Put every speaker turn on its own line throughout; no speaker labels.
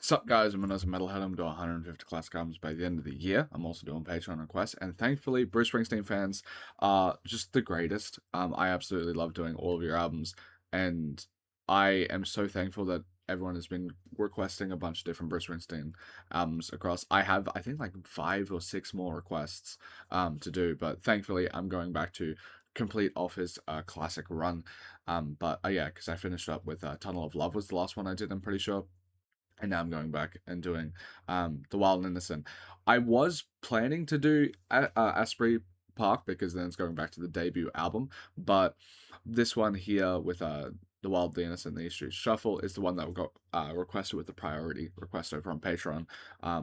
Sup guys, I'm Metalhead. I'm doing 150 classic albums by the end of the year. I'm also doing Patreon requests, and thankfully, Bruce Springsteen fans are just the greatest. I absolutely love doing all of your albums, and I am so thankful that everyone has been requesting a bunch of different Bruce Springsteen albums across. I have, I think, like 5 or 6 more requests to do, but thankfully, I'm going back to complete off his classic run. But yeah, because I finished up with Tunnel of Love was the last one I did. I'm pretty sure, and now I'm going back and doing The Wild and Innocent. I was planning to do Asprey Park because then it's going back to the debut album, but this one here with The Wild, the Innocent, the East Street Shuffle is the one that got requested with the priority request over on Patreon,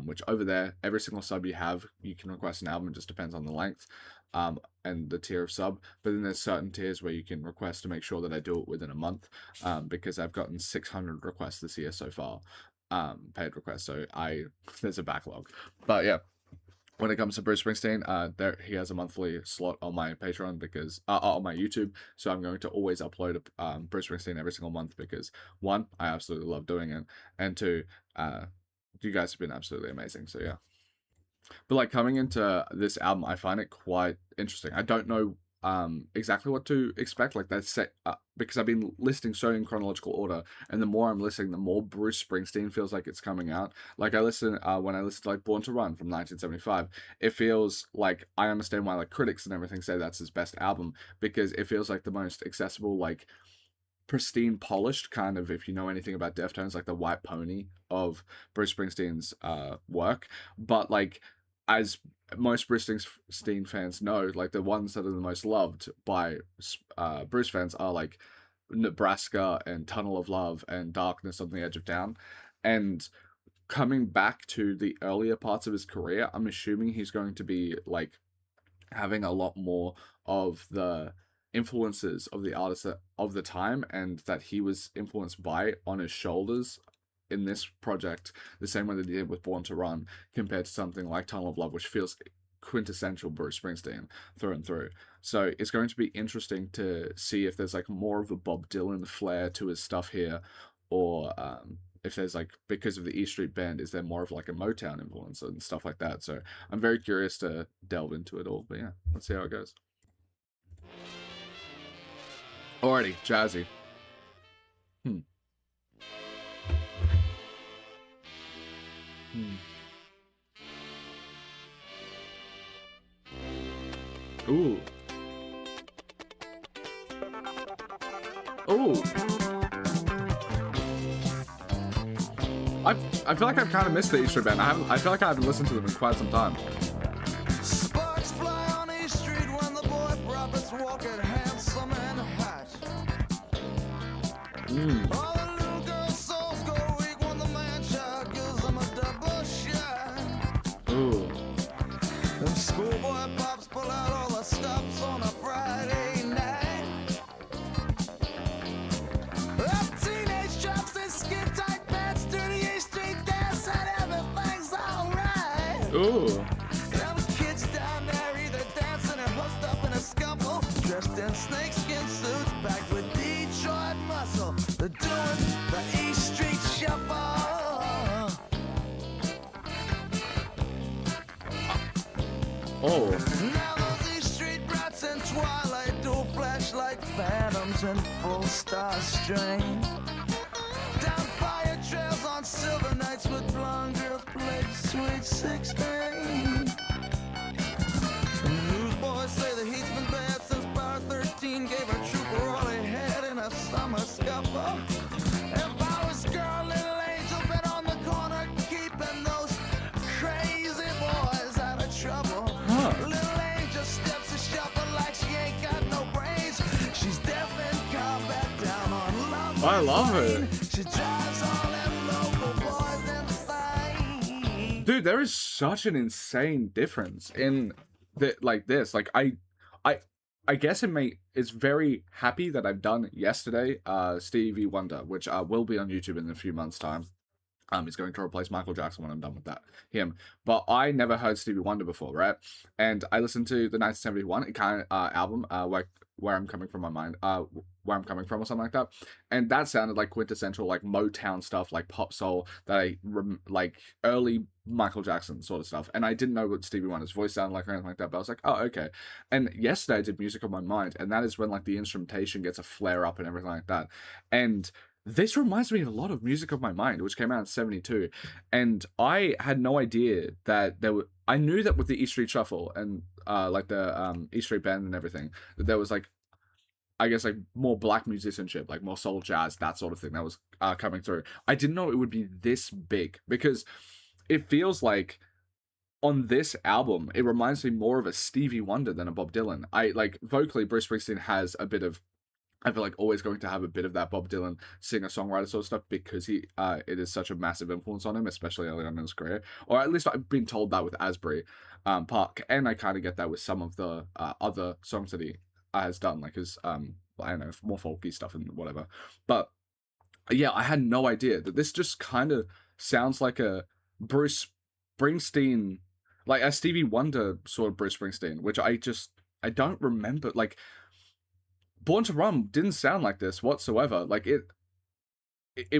which over there, every single sub you have, you can request an album. It just depends on the length and the tier of sub, but then there's certain tiers where you can request to make sure that I do it within a month, because I've gotten 600 requests this year so far, paid requests, so there's a backlog. But yeah, when it comes to Bruce Springsteen, there he has a monthly slot on my Patreon because on my YouTube, so I'm going to always upload Bruce Springsteen every single month because one, I absolutely love doing it, and two, you guys have been absolutely amazing. So yeah. But like coming into this album, I find it quite interesting. I don't know exactly what to expect. Like that's set because I've been listening so in chronological order, and the more I'm listening, the more Bruce Springsteen feels like it's coming out. Like I listen when I listen to like Born to Run from 1975, it feels like I understand why like critics and everything say that's his best album because it feels like the most accessible, like pristine, polished kind of, if you know anything about Deftones, like the white pony of Bruce Springsteen's work. But like, as most Bruce Springsteen fans know, like the ones that are the most loved by Bruce fans are like Nebraska and Tunnel of Love and Darkness on the Edge of Town. And coming back to the earlier parts of his career, I'm assuming he's going to be like having a lot more of the influences of the artists of the time and that he was influenced by on his shoulders in this project, the same way that he did with Born to Run, compared to something like Tunnel of Love, which feels quintessential Bruce Springsteen through and through. So it's going to be interesting to see if there's like more of a Bob Dylan flair to his stuff here, or if there's like, because of the E Street Band, is there more of like a Motown influence and stuff like that. So I'm very curious to delve into it all. But yeah, let's see how it goes. Alrighty, jazzy. Hmm. Hmm. Ooh. Ooh. I feel like I've kind of missed the Easter Band. I feel like I haven't listened to them in quite some time.
Sparks fly on East Street when the boy prophets walk it handsome and hot. All the little girls' souls go weak when the man child gives them a double shot.
Ooh.
Them schoolboy pops pull out all the stops on a Friday night. Up teenage chops and skin tight pants, dirty East Street dance, and everything's alright.
Ooh.
Them kids down there either dancing or hooked up in a scuffle, dressed in snakeskin suits, packed with Detroit muscle. They're doing the East Street Shuffle.
Oh.
Now those East Street brats in twilight do flash like phantoms in full star strain. Down fire trails on silver nights with blonde girls play Sweet 16. Newsboys say the heat's been bad since Bar 13 gave a trooper all he had in a summer scuffle. And Bowers' girl, Little Angel, been on the corner keeping those crazy boys out of trouble.
Huh.
Little Angel steps a shuffle like she ain't got no brains. She's deaf in combat down on Love.
I love it.
She drives all them local boys insane.
Dude, there is such an insane difference in this. Like I guess it's very happy that I've done yesterday Stevie Wonder, which will be on YouTube in a few months' time. He's going to replace Michael Jackson when I'm done with him. But I never heard Stevie Wonder before, right? And I listened to the 1971 kind of album, where I'm coming from my mind, where I'm coming from or something like that. And that sounded like quintessential like Motown stuff, like pop soul that like early Michael Jackson sort of stuff. And I didn't know what Stevie Wonder's voice sounded like or anything like that, but I was like, oh, okay. And yesterday I did Music of My Mind, and that is when like the instrumentation gets a flare up and everything like that. And this reminds me a lot of Music of My Mind, which came out in 72. And I had no idea that there were, I knew that with the E Street Shuffle and like the E Street Band and everything, that there was like, I guess like more black musicianship, like more soul jazz, that sort of thing that was coming through. I didn't know it would be this big, because it feels like on this album, it reminds me more of a Stevie Wonder than a Bob Dylan. I like vocally, Bruce Springsteen has a bit of, I feel like always going to have a bit of that Bob Dylan singer-songwriter sort of stuff, because it is such a massive influence on him, especially early on in his career. Or at least I've been told that with Asbury Park, and I kind of get that with some of the other songs that he has done, like his I don't know, more folky stuff and whatever. But yeah, I had no idea that this just kind of sounds like a Bruce Springsteen, like a Stevie Wonder sort of Bruce Springsteen, which I don't remember. Like Born to Run didn't sound like this whatsoever. Like it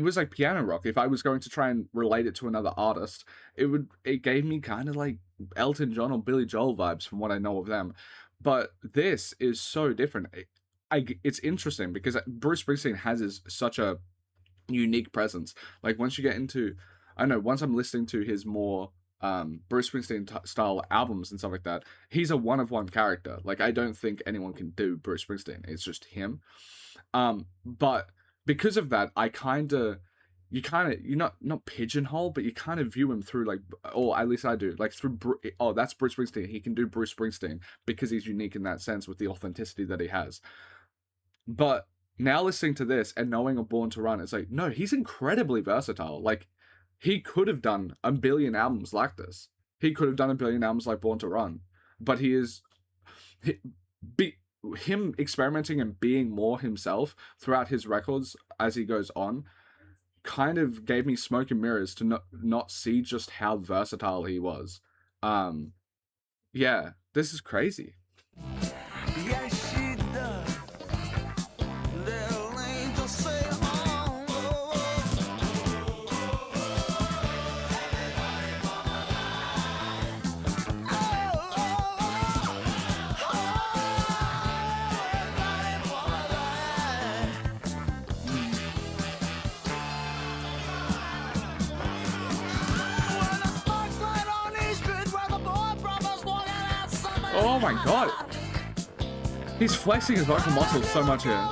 was like piano rock. If I was going to try and relate it to another artist, it gave me kind of like Elton John or Billy Joel vibes from what I know of them. But this is so different. It's interesting because Bruce Springsteen has such a unique presence. Like once you get into, I don't know, once I'm listening to his more Bruce Springsteen style albums and stuff like that, he's a one of one character. Like I don't think anyone can do Bruce Springsteen. It's just him. But because of that, you're not pigeonhole, but you kind of view him through like, or at least I do, like through oh, that's Bruce Springsteen. He can do Bruce Springsteen because he's unique in that sense with the authenticity that he has. But now listening to this and knowing a Born to Run, it's like, no, he's incredibly versatile. Like he could have done a billion albums like this. He could have done a billion albums like Born to Run, but him experimenting and being more himself throughout his records as he goes on kind of gave me smoke and mirrors to not see just how versatile he was. Yeah, this is crazy.
Yeah, she does. Little angel say, oh,
Oh my god. He's flexing his vocal muscles so much here.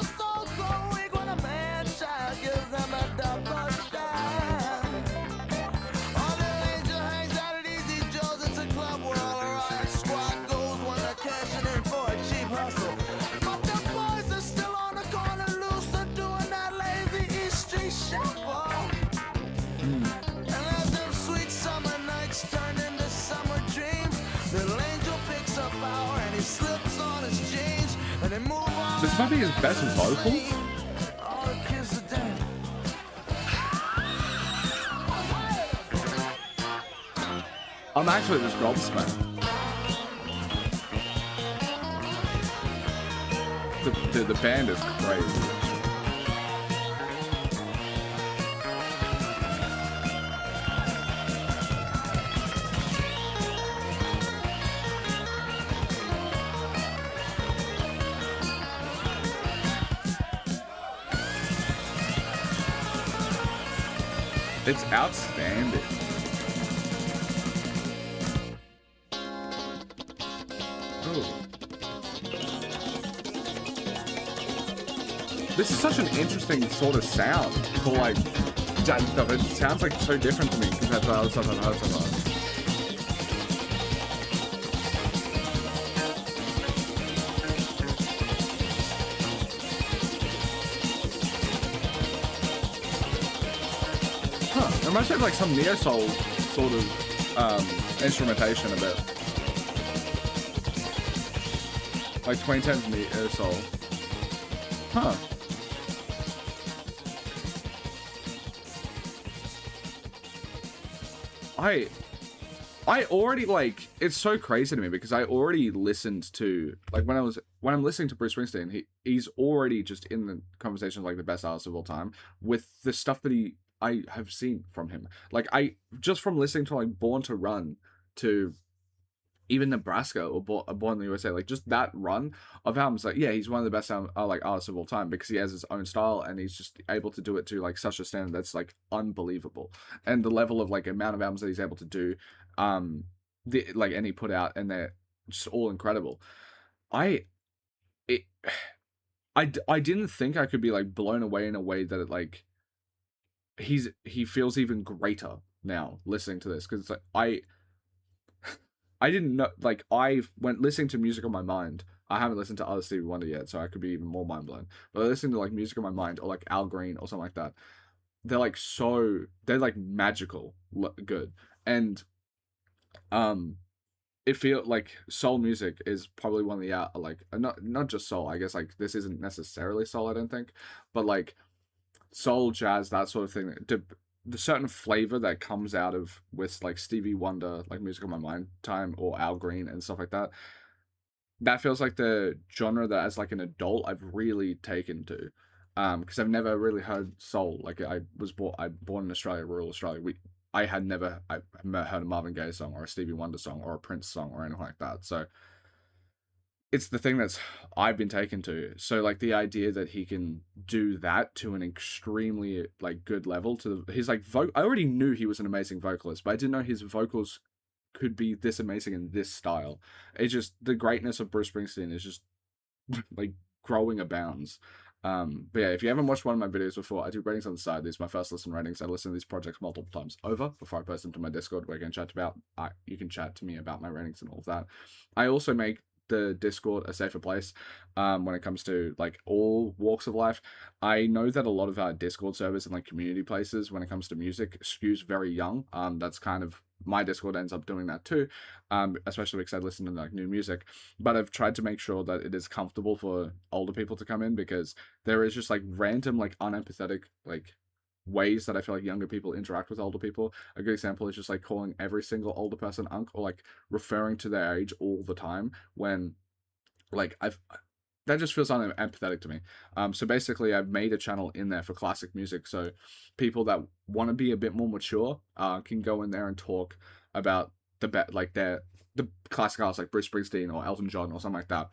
This might be his best vocals. I'm actually just gobsmacked. The band is crazy. It's outstanding. Oh. This is such an interesting sort of sound for like jazz stuff. It sounds like so different to me compared to other stuff I've heard so far. It reminds me of like some neo-soul sort of instrumentation a bit. Like 2010s neo-soul. Huh. I already like it's so crazy to me because I already listened to like when I'm listening to Bruce Springsteen, he's already just in the conversation of like the best artist of all time with the stuff that I have seen from him. Like I just from listening to like Born to Run to even Nebraska or Born in the USA, like just that run of albums, like yeah, he's one of the best like artists of all time because he has his own style and he's just able to do it to like such a standard that's like unbelievable, and the level of like amount of albums that he's able to do, the like and he put out and they're just all incredible. I it I didn't think I could be like blown away in a way that it like he feels even greater now listening to this because like I didn't know. Like I went listening to music on my mind. I haven't listened to other Stevie Wonder yet, so I could be even more mind blown. But I listened to like music on my mind or like Al Green or something like that. They're like magical good, and um it feel like soul music is probably one of the like not just soul. I guess like this isn't necessarily soul. I don't think, but like soul, jazz, that sort of thing. The certain flavor that comes out of with like Stevie Wonder, like Music on My Mind time, or Al Green and stuff like that. That feels like the genre that as like an adult I've really taken to. Because I've never really heard soul. Like I born in Australia, rural Australia. I had never heard a Marvin Gaye song or a Stevie Wonder song or a Prince song or anything like that. So it's the thing that's I've been taken to. So like the idea that he can do that to an extremely like good level to his like I already knew he was an amazing vocalist, but I didn't know his vocals could be this amazing in this style. It's just the greatness of Bruce Springsteen is just like growing abounds. But yeah, if you haven't watched one of my videos before, I do ratings on the side. These are my first listen ratings. I listen to these projects multiple times over before I post them to my Discord where you can chat to me about my ratings and all of that. I also make the Discord a safer place when it comes to like all walks of life. I know that a lot of our Discord servers and like community places when it comes to music skews very young. That's kind of my Discord ends up doing that too, especially because I listen to like new music. But I've tried to make sure that it is comfortable for older people to come in because there is just like random like unempathetic like ways that I feel like younger people interact with older people. A good example is just like calling every single older person unk or like referring to their age all the time when like I've that just feels unempathetic to me. So basically, I've made a channel in there for classic music, so people that want to be a bit more mature can go in there and talk about the classic artists like Bruce Springsteen or Elton John or something like that.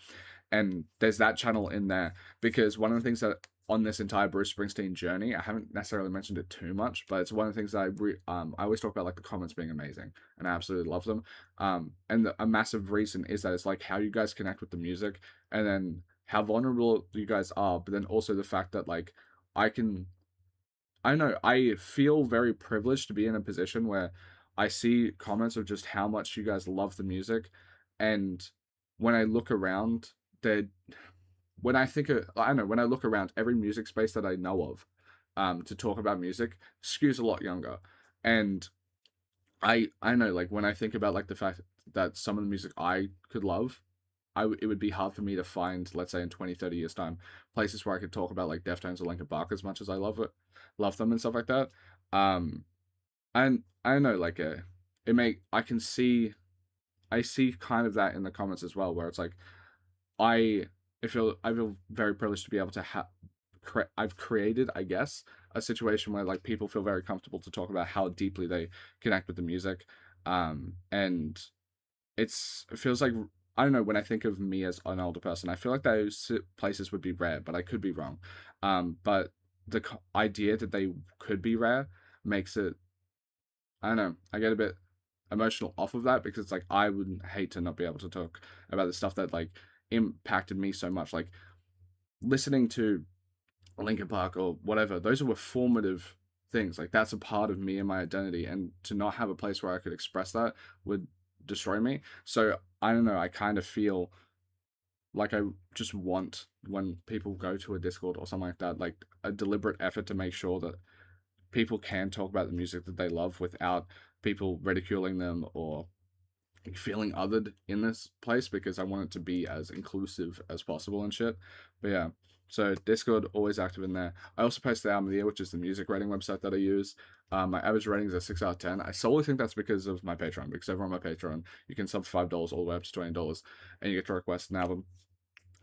And there's that channel in there because one of the things that on this entire Bruce Springsteen journey, I haven't necessarily mentioned it too much, but it's one of the things that I always talk about like the comments being amazing, and I absolutely love them. A massive reason is that it's like how you guys connect with the music, and then how vulnerable you guys are, but then also the fact that like I can I know I feel very privileged to be in a position where I see comments of just how much you guys love the music, and when I look around, there when I think of I don't know when I look around every music space that I know of, to talk about music skews a lot younger, and I know like when I think about like the fact that some of the music I could love, it would be hard for me to find, let's say in 20, 30 years time, places where I could talk about like Deftones or Linkin Park as much as I love them and stuff like that. Um, and I don't know like it may I see kind of that in the comments as well, where it's like I I feel very privileged to be able to have I've created, I guess, a situation where like people feel very comfortable to talk about how deeply they connect with the music, and it feels like I don't know when I think of me as an older person, I feel like those places would be rare, but I could be wrong. But the idea that they could be rare makes it I don't know. I get a bit emotional off of that because it's like I wouldn't hate to not be able to talk about the stuff that like impacted me so much. Like listening to Linkin Park or whatever, those were formative things. Like that's a part of me and my identity, and to not have a place where I could express that would destroy me. So I don't know. I kind of feel like I just want when people go to a Discord or something like that, like a deliberate effort to make sure that people can talk about the music that they love without people ridiculing them or feeling othered in this place because I want it to be as inclusive as possible and shit. But yeah, so Discord always active in there. I also post the album of the year, which is the music rating website that I use. My average rating is a 6 out of 10. I solely think that's because of my Patreon, because over on my Patreon, you can sub $5 all the way up to $20, and you get to request an album.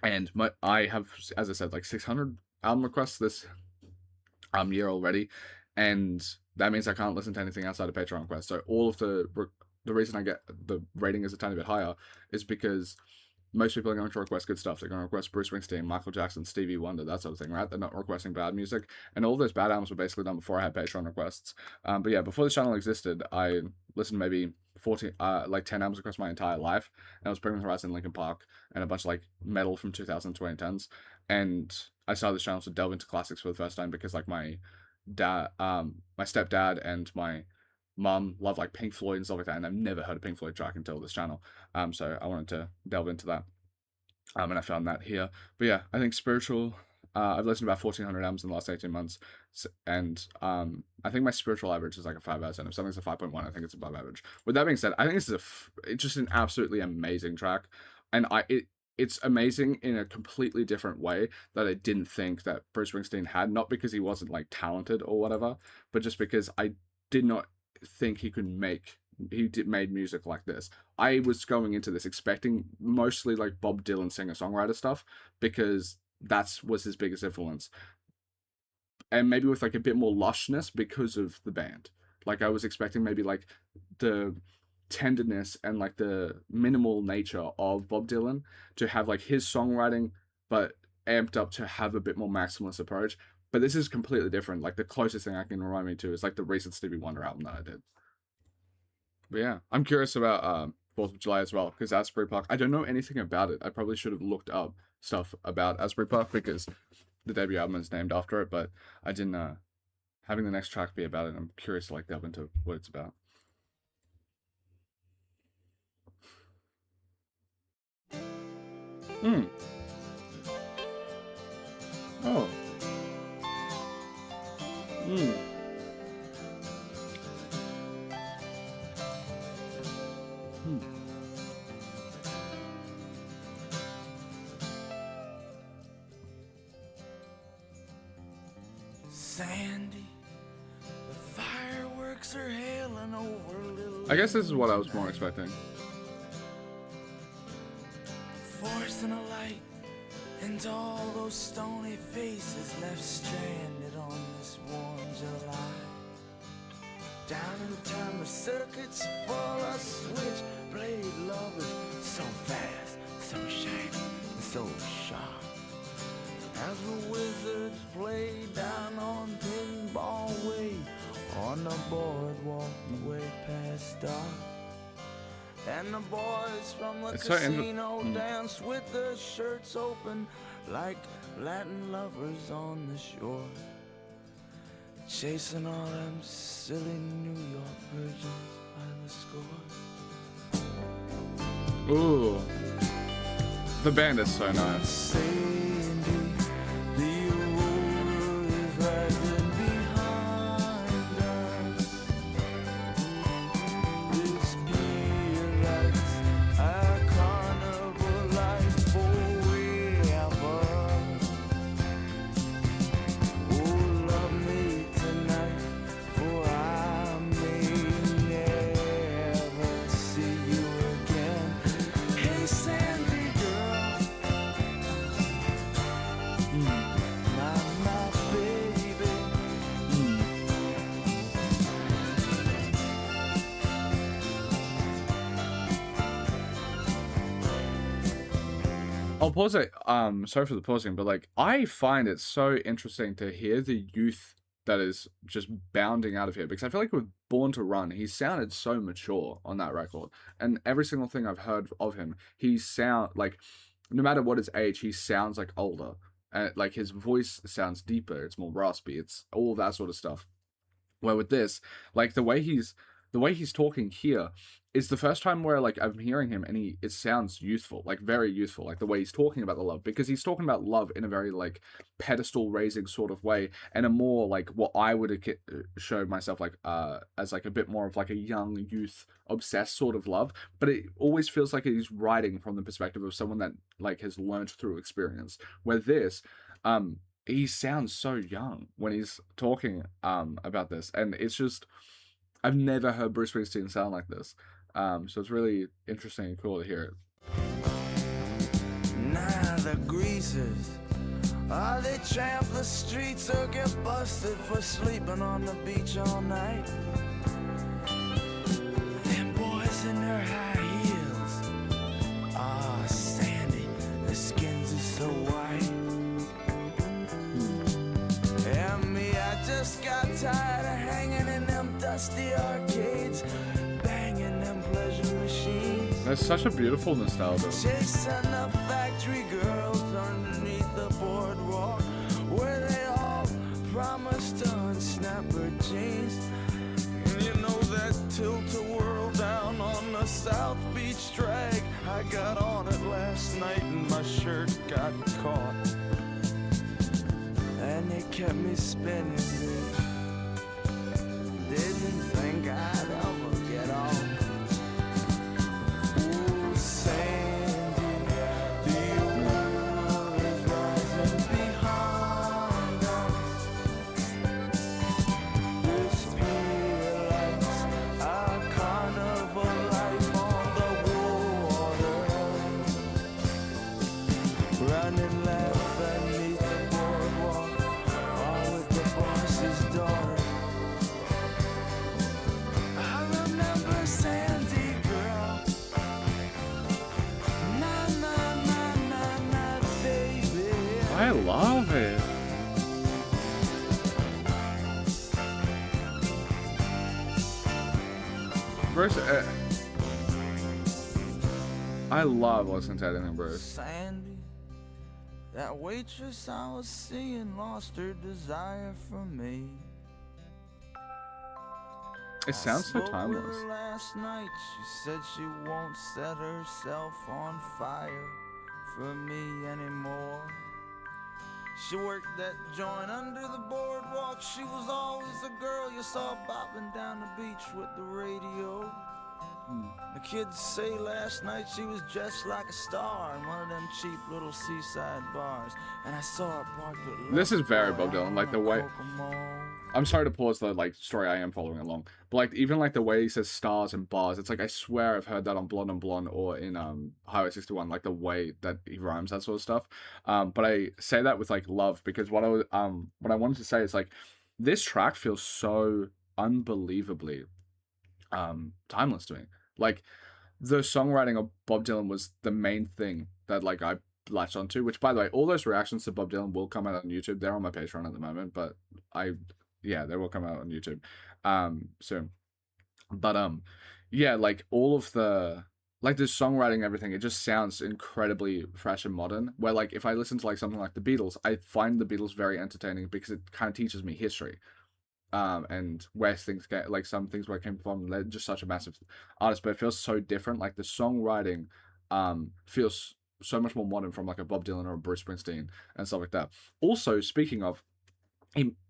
And I have, as I said, like 600 album requests this year already, and that means I can't listen to anything outside of Patreon requests. So all of the reason I get the rating is a tiny bit higher is because most people are going to request good stuff. They're going to request Bruce Springsteen, Michael Jackson, Stevie Wonder, that sort of thing, right? They're not requesting bad music. And all those bad albums were basically done before I had Patreon requests. But yeah, before this channel existed, I listened to maybe 10 albums across my entire life. And it was Bring Me the Horizon, Linkin Park, and a bunch of like metal from 2010s. And I started this channel to delve into classics for the first time because like my stepdad and my mum love like Pink Floyd and stuff like that, and I've never heard a Pink Floyd track until this channel. So I wanted to delve into that. And I found that here. But yeah, I think spiritual. I've listened to about 1,400 albums in the last 18 months, and I think my spiritual average is like a 5 out of 10. If something's a 5.1, I think it's above average. With that being said, I think this is it's just an absolutely amazing track, and it's amazing in a completely different way that I didn't think that Bruce Springsteen had. Not because he wasn't like talented or whatever, but just because I did not think he made music like this. I was going into this expecting mostly like Bob Dylan singer-songwriter stuff because that's was his biggest influence. And maybe with like a bit more lushness because of the band. Like I was expecting maybe like the tenderness and like the minimal nature of Bob Dylan to have like his songwriting but amped up to have a bit more maximalist approach. But this is completely different. Like the closest thing I can remind me to is like the recent Stevie Wonder album that I did. But yeah, I'm curious about 4th of July as well, because Asbury Park, I don't know anything about it. I probably should have looked up stuff about Asbury Park because the debut album is named after it, but I didn't, having the next track be about it, I'm curious to like delve into what it's about. Hmm. Oh. Hmm. Hmm.
Sandy, the fireworks are hailing over little.
I guess this is what I was more expecting.
Forcing a light into all those stony faces left stranded on this warm July. Down in town, the circuits full of switchblade lovers, so fast, so shiny, and so sharp. As the wizards play down on Pinball Way, on the boardwalk way past dark. And the boys from the casino dance with their shirts open like Latin lovers on the shore, chasing all them silly New York virgins by the score.
Ooh. The band is so nice.
Sandy, the aurora is rising behind us. This pier lights our carnival life forever. Oh, love me tonight, for I may never see you again. Hey, Sandy girl, my baby.
I'll pause it. Sorry for the pausing, but like I find it so interesting to hear the youth that is just bounding out of here because I feel like with Born to Run, he sounded so mature on that record, and every single thing I've heard of him, he sound like no matter what his age, he sounds like older, and like his voice sounds deeper, it's more raspy, it's all that sort of stuff. Where with this, like the way he's talking here is the first time where like I'm hearing him and it sounds youthful, like very youthful, like the way he's talking about the love, because he's talking about love in a very like pedestal raising sort of way, and a more like what I would have showed myself like as like a bit more of like a young youth obsessed sort of love, but it always feels like he's writing from the perspective of someone that like has learned through experience. Where this he sounds so young when he's talking about this, and it's just I've never heard Bruce Springsteen sound like this. So it's really interesting and cool to hear it.
Nah, the greasers. They tramp the streets or get busted for sleeping on the beach all night. Them boys in their high heels. Sandy, their skins are so white. And me, I just got tired of hanging in them dusty arcades, banging them pleasure machines.
That's such a beautiful nostalgia.
Chasing the factory girls underneath the boardwalk, where they all promised to unsnap her jeans. And you know that tilt-a-whirl down on the South Beach drag, I got on it last night and my shirt got caught. And it kept me spinning, bitch. Didn't think I'd ever get off. Ooh, Sandy, the world is rising behind us. This pier lights a carnival life on the water. Running left beneath the boardwalk, all with the boss's daughter. I remember Sandy girl. Na na na na na, baby.
I love it. Bruce, I love listening to anything Bruce.
Sandy, that waitress I was seeing lost her desire for me.
It sounds so
Spoke with
timeless.
her last night. She said she won't set herself on fire for me anymore. She worked that joint under the boardwalk. She was always a girl you saw bopping down the beach with the radio. The kids say last night she was dressed like a star in one of them cheap little seaside bars. And I saw her parked with
This is very
Boy
Bob Dylan,
on
like
a
the way.
Kokomo.
I'm sorry to pause the like story. I am following along, but like even like the way he says stars and bars, it's like I swear I've heard that on Blonde and Blonde or in Highway 61, like the way that he rhymes that sort of stuff. But I say that with like love because what I wanted to say is like this track feels so unbelievably timeless to me. Like the songwriting of Bob Dylan was the main thing that like I latched onto. Which by the way, all those reactions to Bob Dylan will come out on YouTube. They're on my Patreon at the moment, but yeah, they will come out on YouTube soon. But yeah, like all of the like the songwriting, everything, it just sounds incredibly fresh and modern. Where like if I listen to like something like the Beatles, I find the Beatles very entertaining because it kind of teaches me history. And where things get like some things where it came from. They're just such a massive artist, but it feels so different. Like the songwriting feels so much more modern from like a Bob Dylan or a Bruce Springsteen and stuff like that. Also, speaking of,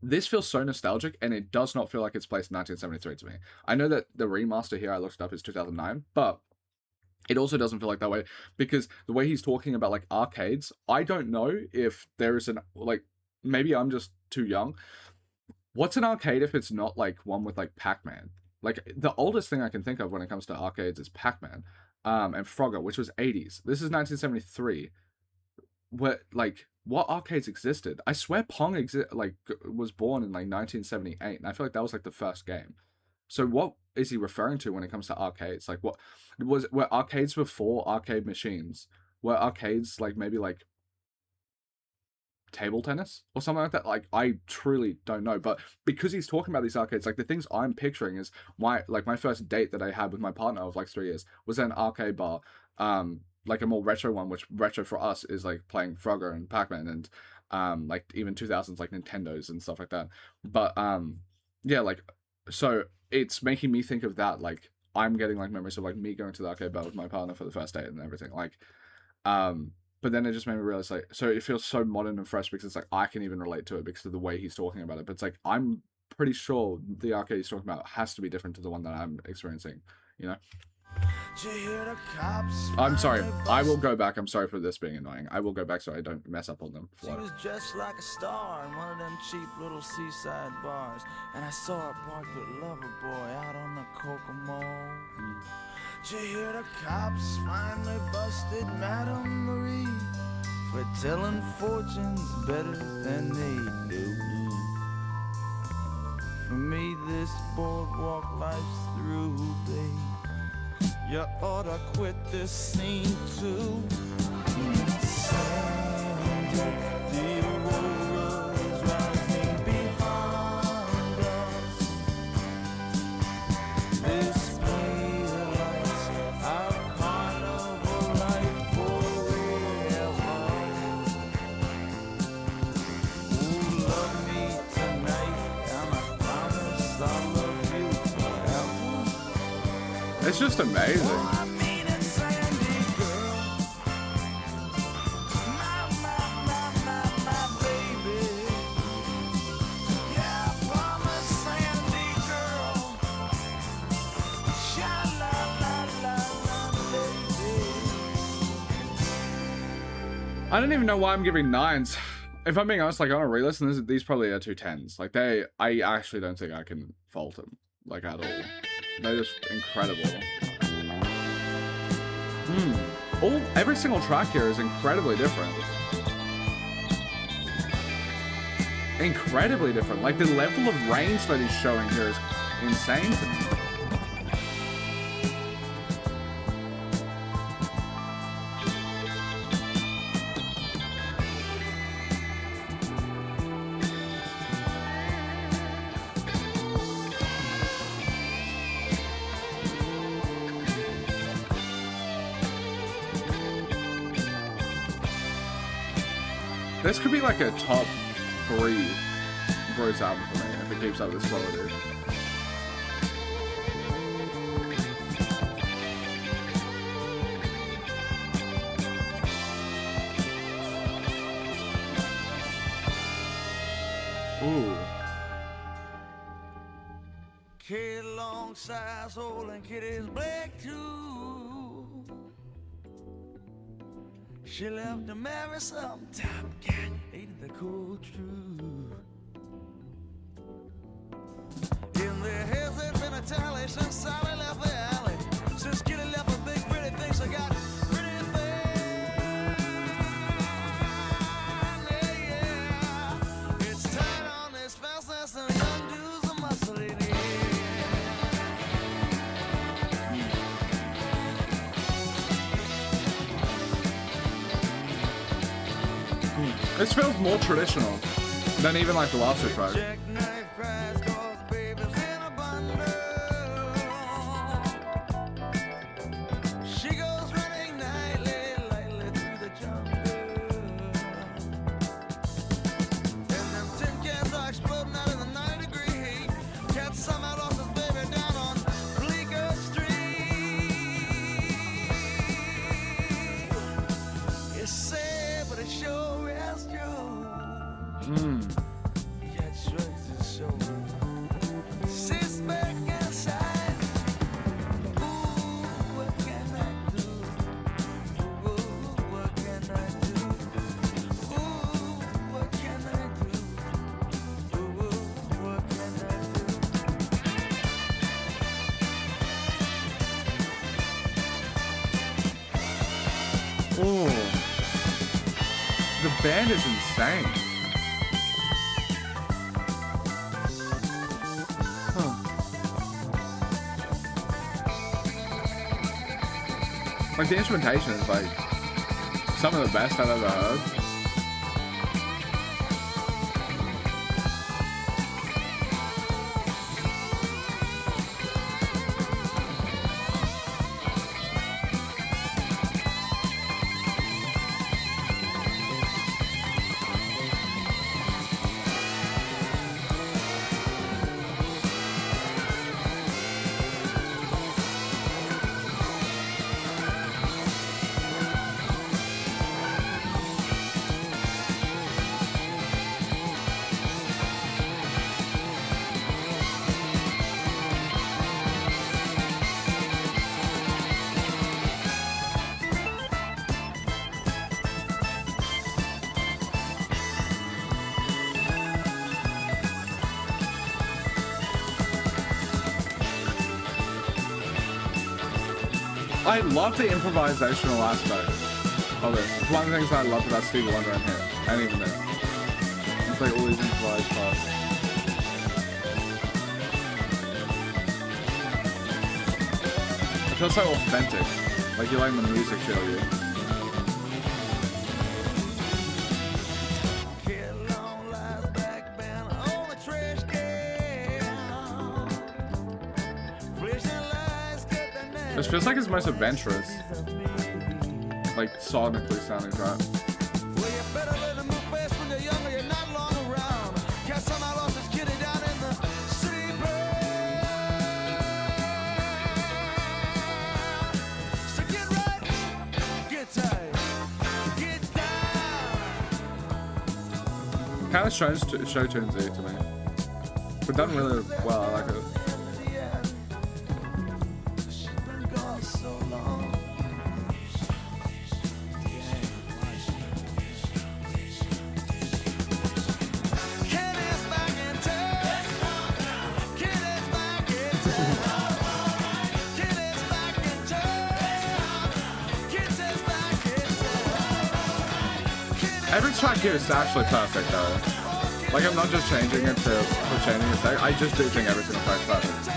this feels so nostalgic, and it does not feel like it's placed in 1973 to me. I know that the remaster here I looked up is 2009, but it also doesn't feel like that way because the way he's talking about like arcades, I don't know if there is an like maybe I'm just too young. What's an arcade if it's not like one with like Pac-Man? Like the oldest thing I can think of when it comes to arcades is Pac-Man, and Frogger, which was 80s. This is 1973. What arcades existed? I swear Pong was born in like 1978, and I feel like that was like the first game. So what is he referring to when it comes to arcades? Like were arcades before arcade machines? Were arcades like maybe like table tennis or something like that? Like I truly don't know, but because he's talking about these arcades, like the things I'm picturing is my first date that I had with my partner of like 3 years was at an arcade bar, like a more retro one, which retro for us is like playing Frogger and Pac-Man and like even 2000s like Nintendos and stuff like that. But yeah, like so it's making me think of that. Like I'm getting like memories of like me going to the arcade bar with my partner for the first date and everything. Like but then it just made me realize like so it feels so modern and fresh because it's like I can even relate to it because of the way he's talking about it. But it's like I'm pretty sure the arcade he's talking about has to be different to the one that I'm experiencing, you know?
Did you hear the cops
I'm sorry.
finally
I will
bust-
go back. I'm sorry for this being annoying. I will go back so I don't mess up on them.
She was dressed like a star in one of them cheap little seaside bars. And I saw her parked with Loverboy out on the Kokomo. Did you hear the cops finally busted Madame Marie for telling fortunes better than they do? For me, this boardwalk life's through, babe. You oughta quit this scene too. Sandy, the aurora's rising behind us. This feels our carnival life forever. Oh, love me tonight, and I promise I'll love you forever.
It's just amazing.
I mean it, Sandy girl. My baby. Yeah, I promise, Sandy girl. Sha-la-la-la-la, baby.
I don't even know why I'm giving 9s. If I'm being honest, like on a re-listen, these probably are 2 10s. Like I actually don't think I can fault them, like at all. They're just incredible. Every single track here is incredibly different. Incredibly different. Like the level of range that he's showing here is insane to me. This could be like a top 3 Bruce album for me if it keeps up this quality. Ooh.
Kid long size hole and kid is black too. She left to marry some top cat, ain't the cold truth. In their heads there's been a tally since Sally left the alley. Since Kitty left a big pretty face, I got pretty thing. Yeah. It's tight on this fastness and undoes the muscle in the
This feels more traditional than even like the last 2 tracks.
jackknife cries 'cause the baby's in a bundle. She goes running nightly, lightly through the jungle. And them tin cans are exploding out in the 90-degree heat. Cat somehow lost his baby down on Bleecker Street. It's sad, but it sure is true. Cat shrugs his shoulders, sits back inside. Ooh, what can I do? Ooh, what can I do? Ooh, what can I do? Ooh, what can I do?
Ooh. The band is insane. Like the instrumentation is like some of the best I've ever heard. I love the improvisational aspect of it. It's one of the things I loved about Stevie Wonder in here, and even this. It's like all these improvised parts. It feels so authentic. Like you're letting the music feel you. This feels like his most adventurous, like sonically sounding track.
Well, you better let him move fast when you're younger, you're not long around. Cat somehow lost his kitty down in the city bed. So get right, get tight, get down.
Kind of show tunesy to me, but done really well. I like it. Every track here is actually perfect though. Like I'm not just changing it for changing it. I just do think every single track's perfect.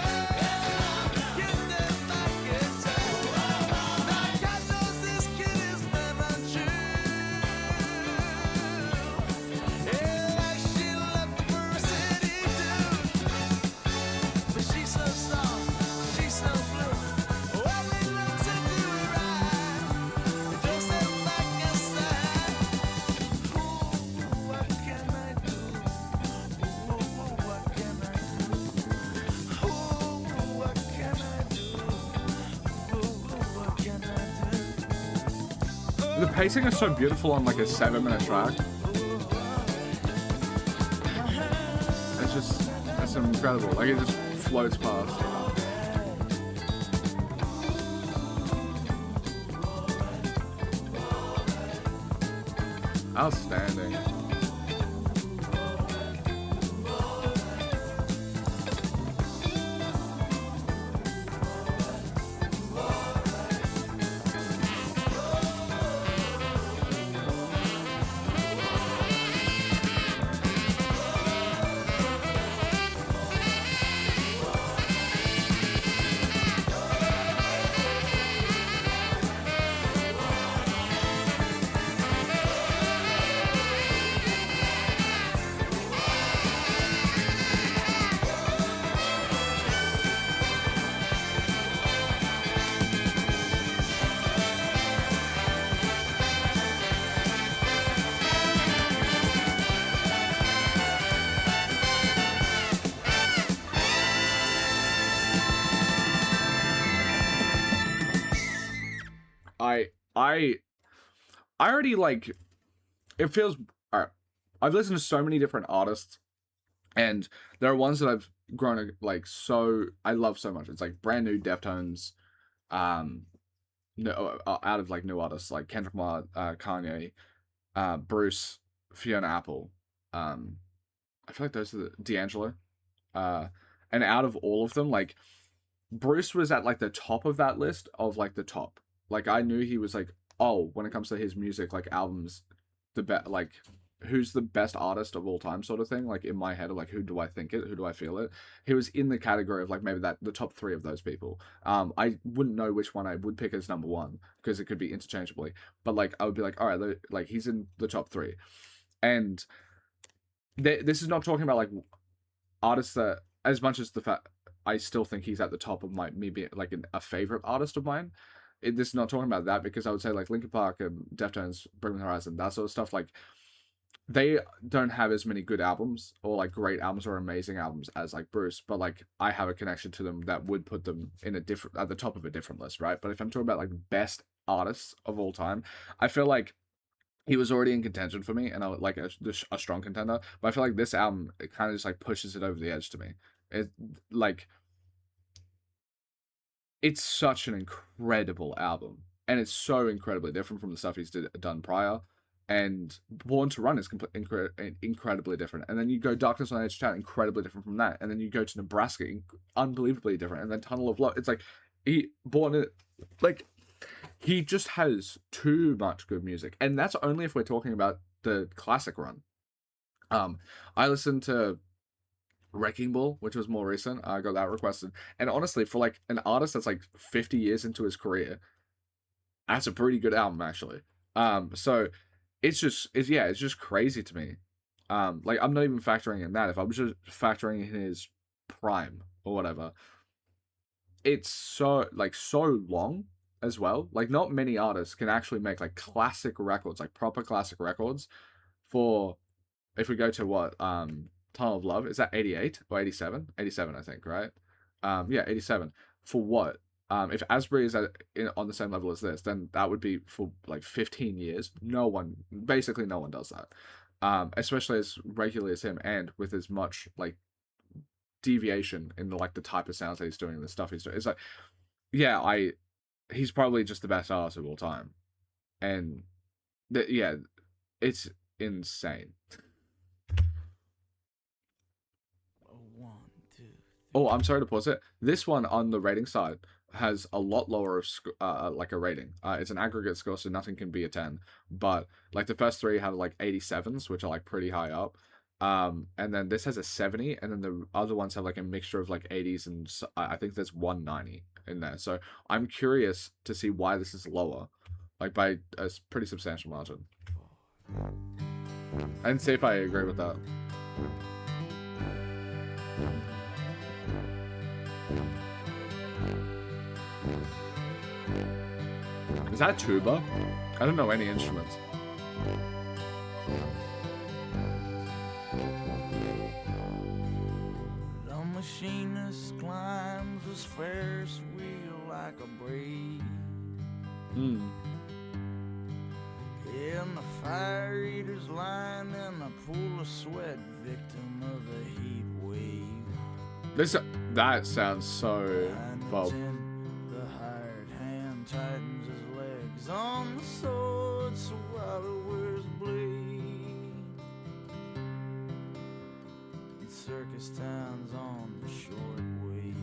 The pacing is so beautiful on like a 7-minute track. It's incredible. Like it just floats past. Outstanding. I already like it feels alright. I've listened to so many different artists, and there are ones that I've grown to like so I love so much. It's like brand new Deftones, no, out of like new artists like Kendrick Lamar, Kanye, Bruce, Fiona Apple. I feel like those are the D'Angelo. And out of all of them, like Bruce was at like the top of that list of like the top. Like I knew he was like, oh, when it comes to his music, like albums, the best, like who's the best artist of all time, sort of thing. Like in my head, of like who do I think it, who do I feel it? He was in the category of like maybe that the top 3 of those people. I wouldn't know which one I would pick as number 1 because it could be interchangeably. But like I would be like, all right, like he's in the top 3, and this is not talking about like artists that, as much as the fact I still think he's at the top of my maybe like a favorite artist of mine. This is not talking about that, because I would say like Linkin Park and Deftones, Bring Me the Horizon, that sort of stuff. Like they don't have as many good albums or like great albums or amazing albums as like Bruce, but like I have a connection to them that would put them in a different at the top of a different list, right? But if I'm talking about like best artists of all time, I feel like he was already in contention for me, and I would like a strong contender. But I feel like this album, it kind of just like pushes it over the edge to me. It like it's such an incredible album, and it's so incredibly different from the stuff he's done prior. And Born to Run is incredibly different. And then you go Darkness on Edge Chat, incredibly different from that. And then you go to Nebraska, unbelievably different. And then Tunnel of Love, it's like he born it like he just has too much good music, and that's only if we're talking about the classic run. Um, I listened to Wrecking Ball, which was more recent. I got that requested, and honestly, for like an artist that's like 50 years into his career, that's a pretty good album actually. So it's just crazy to me. Like I'm not even factoring in that. If I'm just factoring in his prime or whatever, it's so long as well. Like not many artists can actually make like classic records, like proper classic records for if we go to what Tunnel of Love, is that 88 or 87? 87 I think, right? Yeah, 87. For what? If Asbury is on the same level as this, then that would be for like 15 years. Basically no one does that. Especially as regularly as him and with as much like deviation in the type of sounds that he's doing and the stuff he's doing. It's like, yeah, he's probably just the best artist of all time. And yeah, it's insane.
One, two.
Oh, I'm sorry to pause it. This one on the rating side has a lot lower of like a rating. It's an aggregate score, so nothing can be a 10. But like the first three have like 87s, which are like pretty high up. And then this has a 70, and then the other ones have like a mixture of like 80s and I think there's 190 in there. So I'm curious to see why this is lower, like by a pretty substantial margin, and see if I agree with that. Is that tuba? I don't know any instruments.
The machinist climbs his Ferris wheel like a breeze. And the fire eater's lying in a pool of sweat, victim of the heat wave.
That sounds so Bob.
The hired hand tightens his legs on the sword so while he wears blade. And circus town's on the short wave.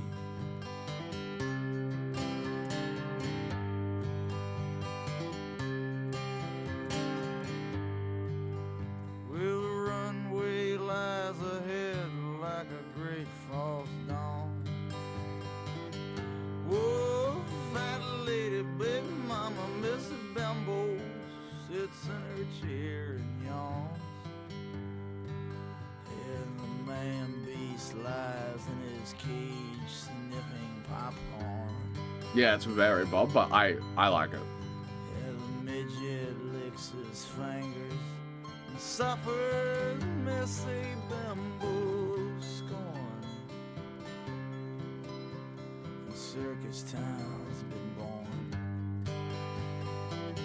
Well, the runway lies ahead like a great false dawn. Whoa, fat lady, baby mama, Missy Bambo sits in her chair and yawns. And the man beast lies in his cage sniffing popcorn.
Yeah, it's very Bob, but I like it.
And the midget licks his fingers and suffers Missy Bambo's scorn. And circus town's been born.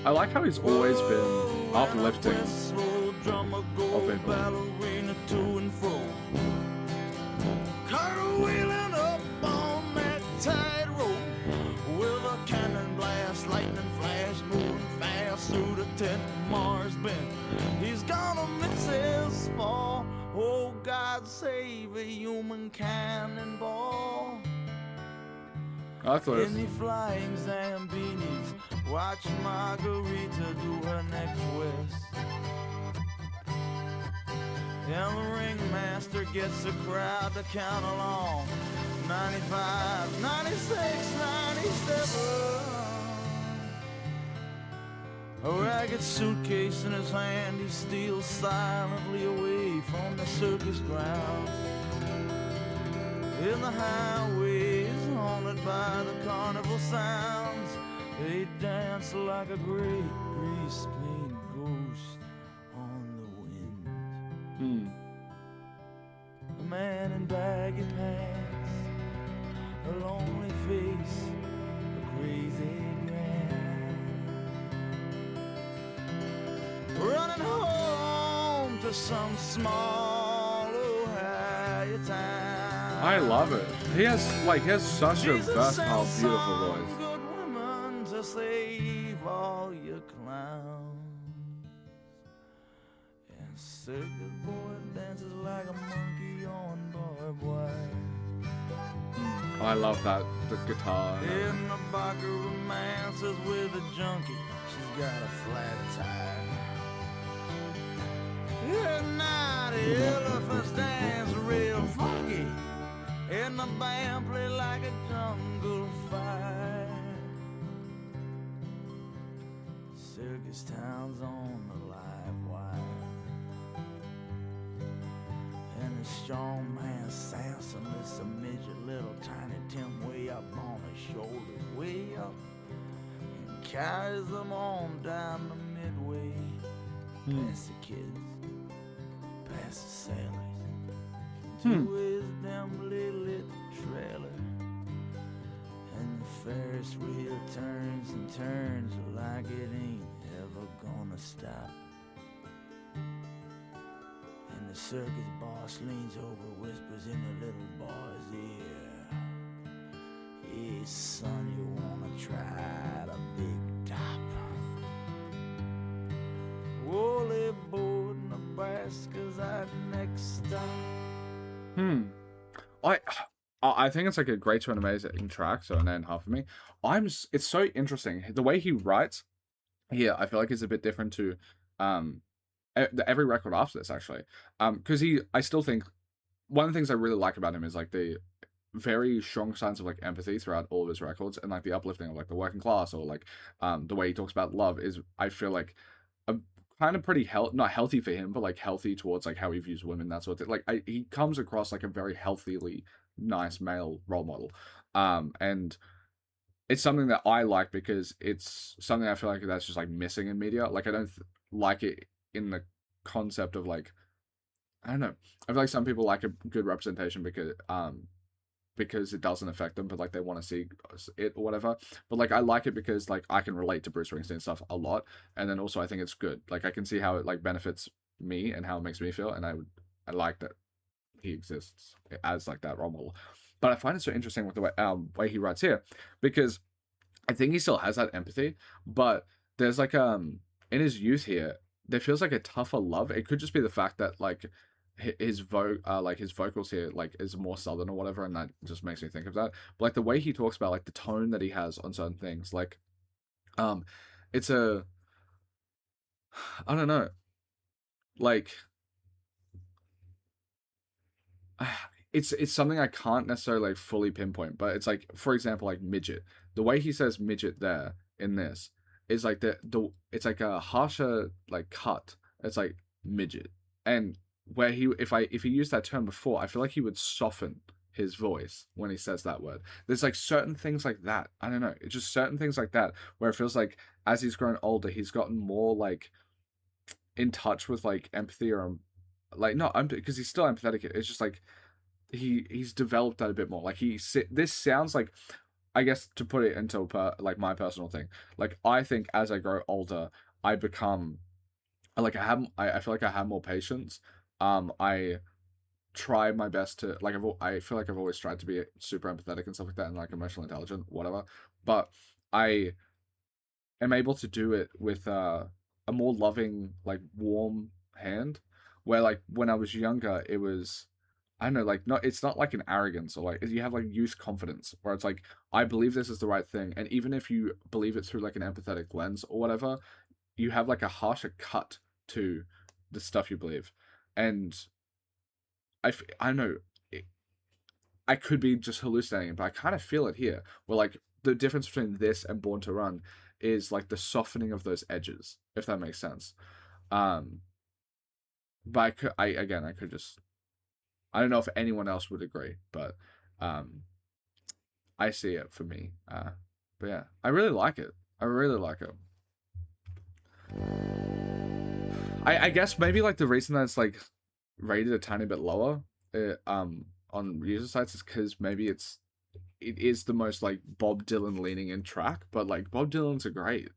I like how he's always been uplifting of people.
Ballerina to and fro, cartwheeling up on that tightrope with a cannon blast, lightning flash, moving fast through the 10th Mars bend. He's gonna miss his fall. Oh, God save a human cannonball.
I thought it
In the flying Zambinis, watch Margarita do her next twist. And the ringmaster gets the crowd to count along. 95, 96, 97. A ragged suitcase in his hand, he steals silently away from the circus grounds. In the highways haunted by the carnival sounds, they dance like a great grease-paint ghost on the wind. A man in baggy pants, a lonely face, a crazy grin, running home to some small Ohio town.
I love it. He has such a versatile, beautiful voice.
Good women to save all your clowns. And circus boy dances like a monkey on barbed wire.
I love that, the guitar.
In the back of romance, dances with a junkie. She's got a flat tire. At night, the elephants dance real funky, and the band play like a jungle fire. Circus town's on the live wire, and the strong man Samson lifts a midget, little tiny Tim, way up on his shoulders, way up, and carries them on down the midway, past the kids, past the sailors, to his dimly lit trailer. And the Ferris wheel turns and turns like it ain't ever gonna stop. And the circus boss leans over, whispers in the little boy's ear, "Hey son, you wanna try the big top? Woolly board, Nebraska's our next stop."
I think it's like a great to an amazing track, so an 8.5 for me. It's so interesting. The way he writes here, I feel like is a bit different to every record after this, actually. Because I still think one of the things I really like about him is like the very strong signs of like empathy throughout all of his records, and like the uplifting of like the working class, or like the way he talks about love is, I feel like, a kind of pretty not healthy for him, but like healthy towards like how he views women, that sort of thing. Like he comes across like a very healthily nice male role model, and it's something that I like because it's something I feel like that's just like missing in media. Like I don't like it in the concept of like, I don't know, I feel like some people like a good representation because it doesn't affect them, but like they want to see it or whatever. But like I like it because like I can relate to Bruce Springsteen stuff a lot, and then also I think it's good. Like I can see how it like benefits me and how it makes me feel, and I like that he exists as like that role model. But I find it so interesting with the way he writes here, because I think he still has that empathy, but there's like in his youth here, there feels like a tougher love. It could just be the fact that like his vocals here like is more southern or whatever, and that just makes me think of that. But like the way he talks about like the tone that he has on certain things, like it's a, I don't know, like it's something I can't necessarily like fully pinpoint, but it's like, for example, like midget. The way he says midget there in this is like the it's like a harsher like cut. It's like midget, and where if he used that term before, I feel like he would soften his voice when he says that word. There's like certain things like that. I don't know. It's just certain things like that where it feels like as he's grown older, he's gotten more like in touch with like empathy, or like not because he's still empathetic. It's just like he's developed that a bit more. Like this sounds like, I guess to put it into like my personal thing, like I think as I grow older, I become like I feel like I have more patience. I try my best to like I feel like I've always tried to be super empathetic and stuff like that, and like emotionally intelligent, whatever. But I am able to do it with a more loving, like warm hand. Where like when I was younger, it was, I don't know, like it's not like an arrogance, or like you have like youth confidence where it's like, I believe this is the right thing, and even if you believe it through like an empathetic lens or whatever, you have like a harsher cut to the stuff you believe. And I don't know, I could be just hallucinating, but I kind of feel it here, where like the difference between this and Born to Run is like the softening of those edges, if that makes sense. But I could just, I don't know if anyone else would agree, but I see it for me. But yeah, I really like it. I really like it. I guess maybe like the reason that it's like rated a tiny bit lower on user sites is because maybe it is the most like Bob Dylan leaning in track, but like Bob Dylan's a great.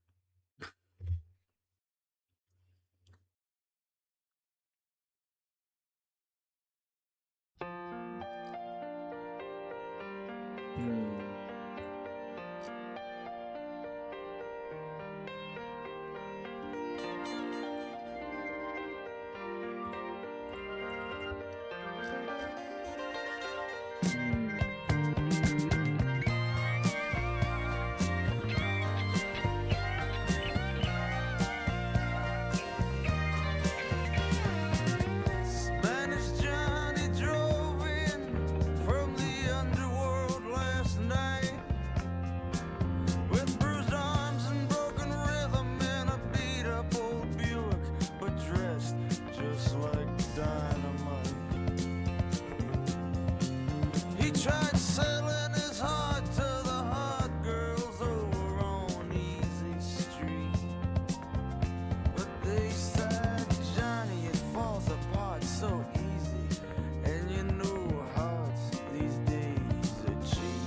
tried selling his heart to the hot girls over on Easy Street. But they said, Johnny, it falls apart so easy. And you know hearts these days are cheap.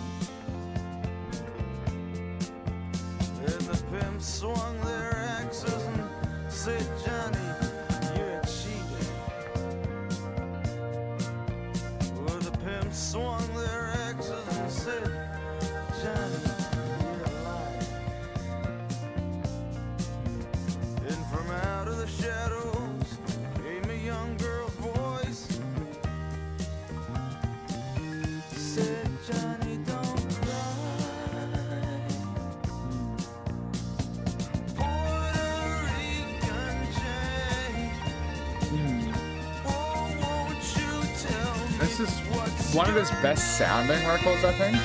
And the pimps swung their axes and said, Johnny, you're a cheater. Well, the pimps swung their axes and said, Johnny, you're a liar. And from out of the shadows came a young girl's voice. Said, Johnny, don't cry. Puerto Rican Jane, oh, won't you tell me
This is
what's
one of his best sounding records, I think.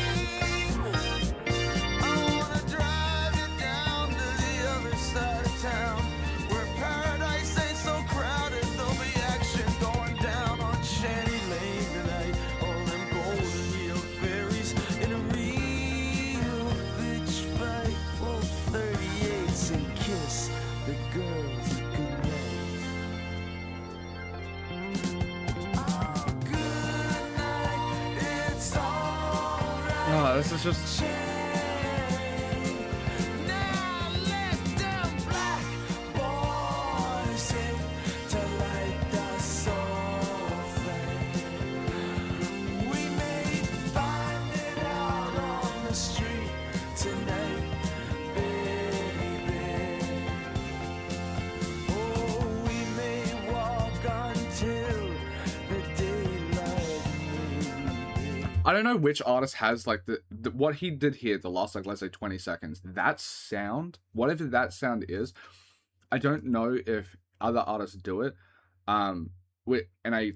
I wanna drive you down to the other side of town, where paradise ain't so crowded. There'll be action going down on Shanty Lane tonight. All them golden yield fairies in a real bitch fight. Roll 38s and kiss the girls goodnight. Oh, good night, it's alright.
Oh, this is just.
Now let them black boys sing to light the soul flame. We may find it out on the street tonight, baby. Oh, we may walk until the daylight may.
I don't know which artist has like the what he did here, the last like let's say 20 seconds. That sound, whatever that sound is, I don't know if other artists do it. And I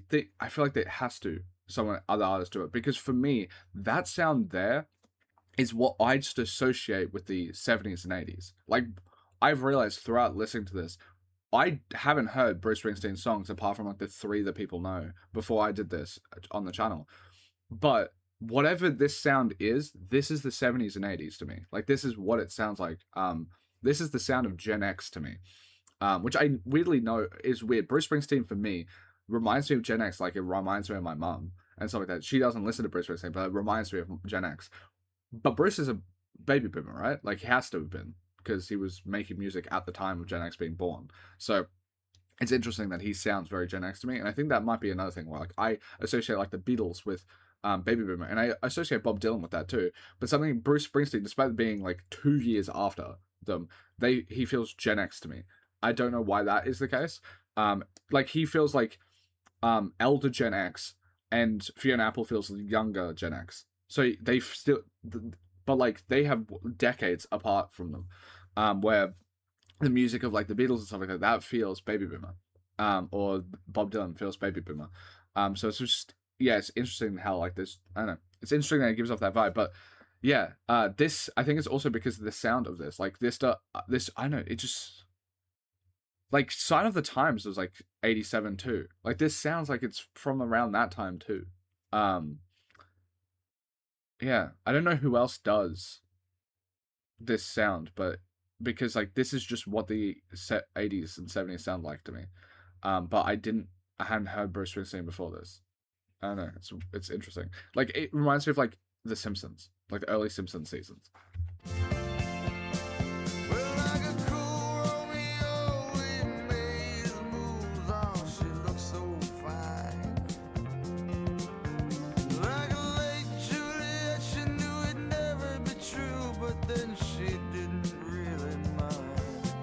feel like it has to other artists do it, because for me that sound there is what I just associate with the 70s and 80s. Like I've realized throughout listening to this, I haven't heard Bruce Springsteen songs apart from like the 3 that people know before I did this on the channel. But whatever this sound is, this is the 70s and 80s to me. Like this is what it sounds like. This is the sound of Gen X to me. Which I weirdly know is weird. Bruce Springsteen for me reminds me of Gen X, like it reminds me of my mum and stuff like that. She doesn't listen to Bruce Springsteen, but it reminds me of Gen X. But Bruce is a baby boomer, right? Like he has to have been, because he was making music at the time of Gen X being born. So it's interesting that he sounds very Gen X to me, and I think that might be another thing where like I associate like the Beatles with baby boomer, and I associate Bob Dylan with that too. But something Bruce Springsteen, despite being like 2 years after them, he feels Gen X to me. I don't know why that is the case. Like he feels like elder Gen X, and Fiona Apple feels younger Gen X. So they still, but like they have decades apart from them, where the music of like the Beatles and stuff like that feels baby boomer, or Bob Dylan feels baby boomer. So it's just, yeah, it's interesting how like this, I don't know, it's interesting that it gives off that vibe. But yeah, this, I think it's also because of the sound of this, like this, I don't know, it just, like Sign of the Times was like 87 too. Like this sounds like it's from around that time too. Yeah, I don't know who else does this sound, but because like this is just what the 80s and 70s sound like to me. But I hadn't heard Bruce Springsteen before this. I don't know, it's interesting. Like it reminds me of like The Simpsons, like the early Simpsons seasons.
Well, like a cool Romeo, we made the moves. Oh, she looks so fine. Like a late Juliet, she knew it'd never be true, but then she didn't really mind.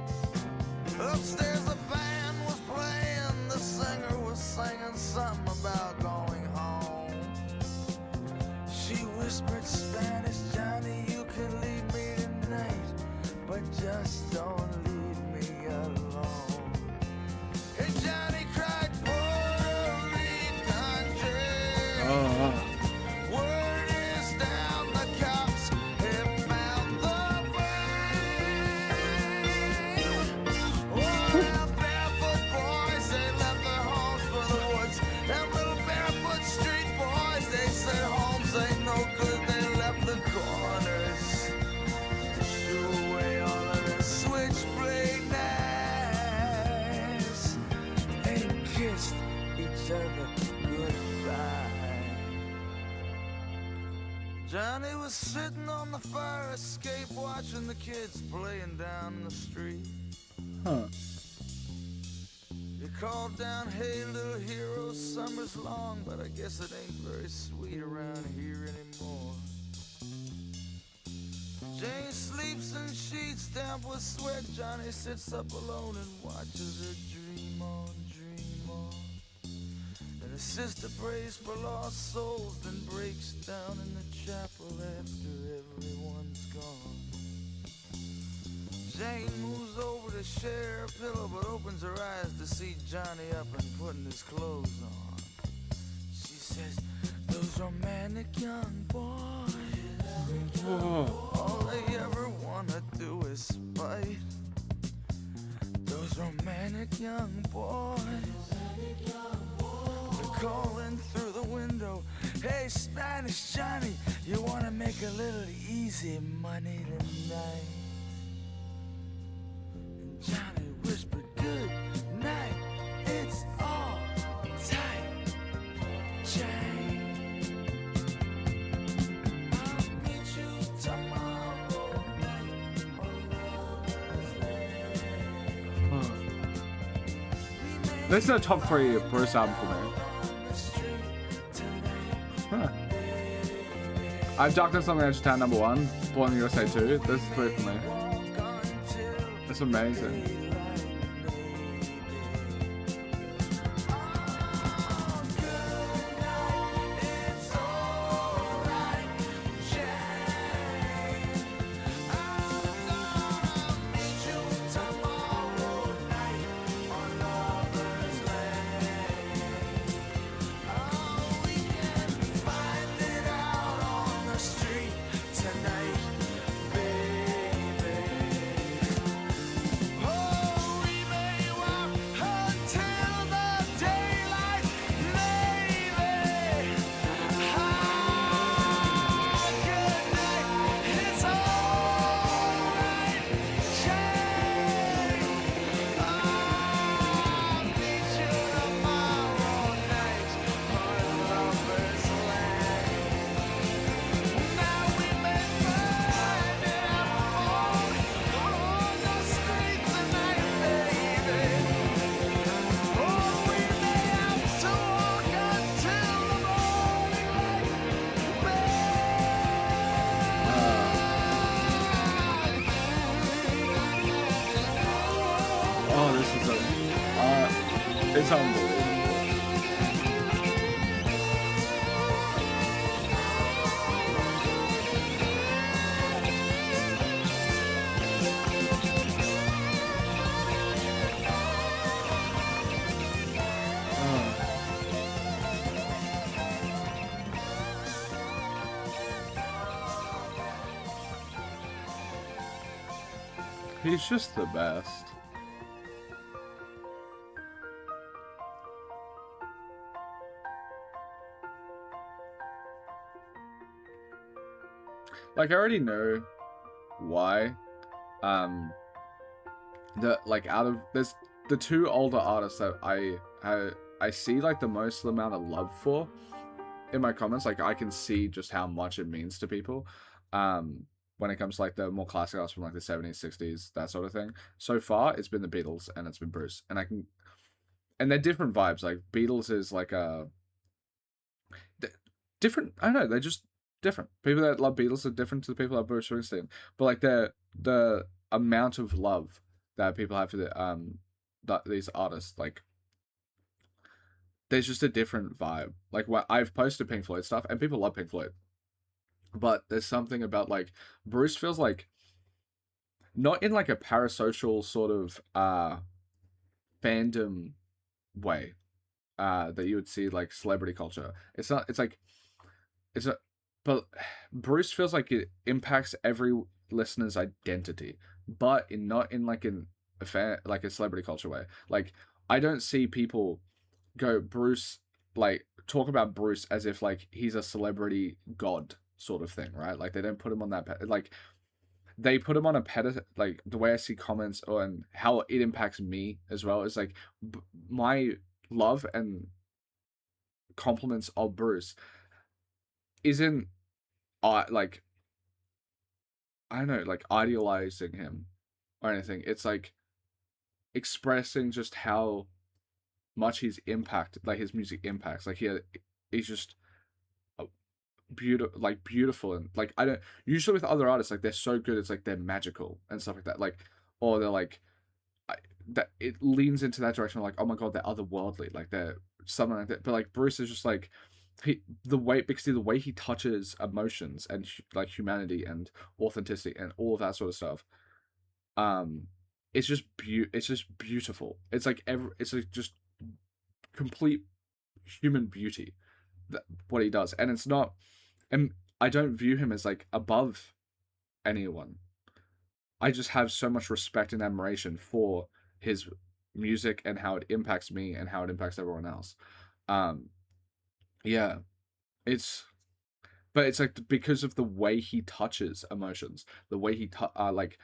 Upstairs, the band was playing, the singer was singing something about going home. She whispered Spanish, Johnny, you can leave me tonight, but just don't leave me alone. Hey, Johnny cried, Puerto Rican Jane.
Oh,
Word is down, the cops have found the brain. Oh, Johnny was sitting on the fire escape watching the kids playing down in the street.
Huh.
He called down, hey little hero, summer's long, but I guess it ain't very sweet around here anymore. Jane sleeps in sheets damp with sweat. Johnny sits up alone and watches her dream on, dream on. And his sister prays for lost souls, then breaks down in the chapel after everyone's gone. Jane moves over to share a pillow, but opens her eyes to see Johnny up and putting his clothes on. She says, those romantic young boys, all they ever wanna do is fight. Those romantic young boys, they're calling through the window, hey Spanish Johnny, you wanna make a little easy money tonight? And Johnny whispered, good night, it's all tight, Jane. I'll meet you tomorrow night on Lover's Lane.
This is a top 3 Bruce album for me. Huh. I have Darkness on the Edge of Town #1, Born in the USA 2. This is 3 for me. It's amazing. It's unbelievable. He's just the best. Like, I already know why. Out of there's the 2 older artists that I see like the most amount of love for in my comments. Like, I can see just how much it means to people. When it comes to like the more classic artists from like the 70s, 60s, that sort of thing. So far, it's been the Beatles and it's been Bruce, and they're different vibes. Like, Beatles is like a different. I don't know. They're just different. People that love Beatles are different to the people that love Bruce Springsteen. But like the amount of love that people have for these artists, like, there's just a different vibe. Like, I've posted Pink Floyd stuff, and people love Pink Floyd, but there's something about like Bruce feels like not in like a parasocial sort of fandom way that you would see like celebrity culture. It's not. It's like it's a. But Bruce feels like it impacts every listener's identity, but not in like a celebrity culture way. Like, I don't see people go Bruce, like, talk about Bruce as if like he's a celebrity god sort of thing, right? Like, they don't put him on that like they put him on a pedestal. Like, the way I see comments and how it impacts me as well is like my love and compliments of Bruce isn't like, I don't know, like idealizing him or anything. It's like expressing just how much he's impacted, like his music impacts. Like he's just beautiful, and like I don't usually with other artists, like they're so good, it's like they're magical and stuff like that. Like, or they're like I, that it leans into that direction, like, oh my god, they're otherworldly, like they're something like that. But like Bruce is just like the way, because the way he touches emotions and like humanity and authenticity and all of that sort of stuff, um it's just beautiful. It's like it's like just complete human beauty, that what he does. And it's not, and I don't view him as like above anyone. I just have so much respect and admiration for his music and how it impacts me and how it impacts everyone else. Um, yeah, it's, but it's like because of the way he touches emotions, the way he like,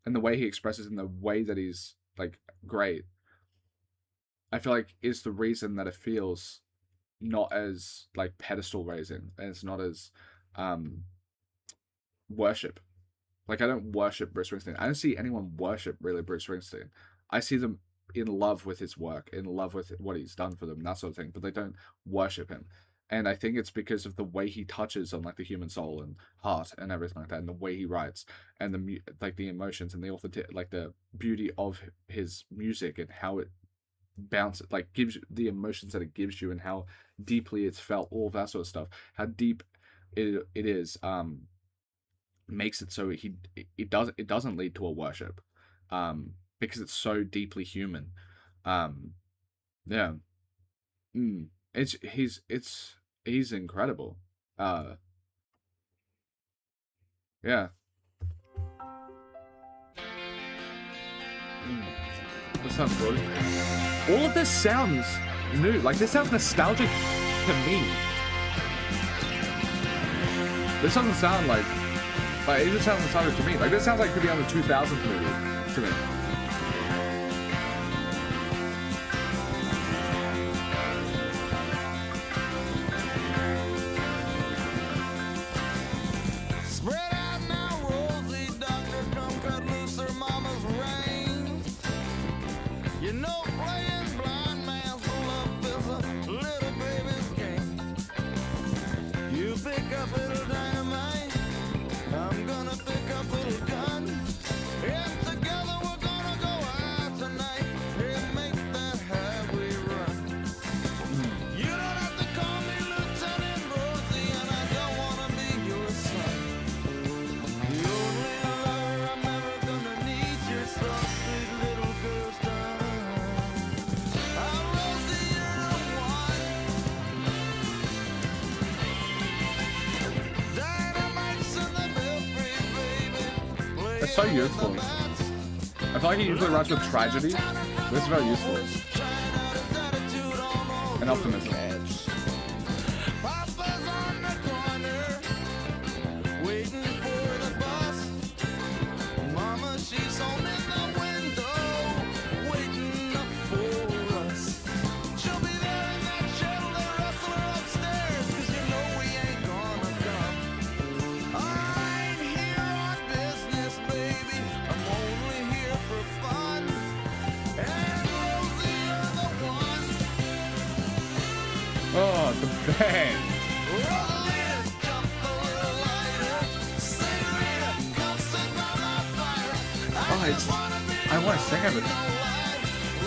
and the way he expresses in the way that he's like great. I feel like is the reason that it feels not as like pedestal raising, and it's not as um worship. Like I don't worship Bruce Springsteen. I don't see anyone worship really Bruce Springsteen. I see them in love with his work, in love with what he's done for them, that sort of thing. But they don't worship him. And I think it's because of the way he touches on like the human soul and heart and everything like that, and the way he writes, and the like the emotions and the authentic, like the beauty of his music and how it bounces, like gives you the emotions that it gives you, and how deeply it's felt, all of that sort of stuff. How deep it is. Makes it so it doesn't lead to a worship, because it's so deeply human. um yeah. It's he's incredible. uh yeah. mm. That sounds good. All of this sounds new, like this sounds nostalgic to me. This doesn't sound like it just sounds nostalgic to me. Like this sounds like it could be on the 2000s movie to me.
Spread out now, Rosie, doctor, come cut loose her mama's reins. You know, playing blind man's bluff is a little baby's game. You pick up little dynamite, I'm gonna pick up little gun. And together we're gonna go out tonight and make that highway run. You don't have to call me Lieutenant Rosie, and I don't wanna be your son. The only lover I'm ever gonna need, your soft, sweet little girl's done. I'm Rosie, you're the one. Dynamite's in the belfry, baby. Play
It's so
it with the
useful.
bats.
I feel like he usually writes with tragedy, but it's very useful. And optimism.
Papa's on the corner, waiting for the bus. Mama, she's on in the window, waiting up for us. She'll be there in that Chevrolet Rustler upstairs, 'cause you know we ain't gonna come. I ain't here on business, baby. I'm only here for fun. And Rosie, you're the one.
Oh, the band.
Rosalita, jump a little lighter. Senorita, come sit by my fire.
Oh, it's, I want to sing everything.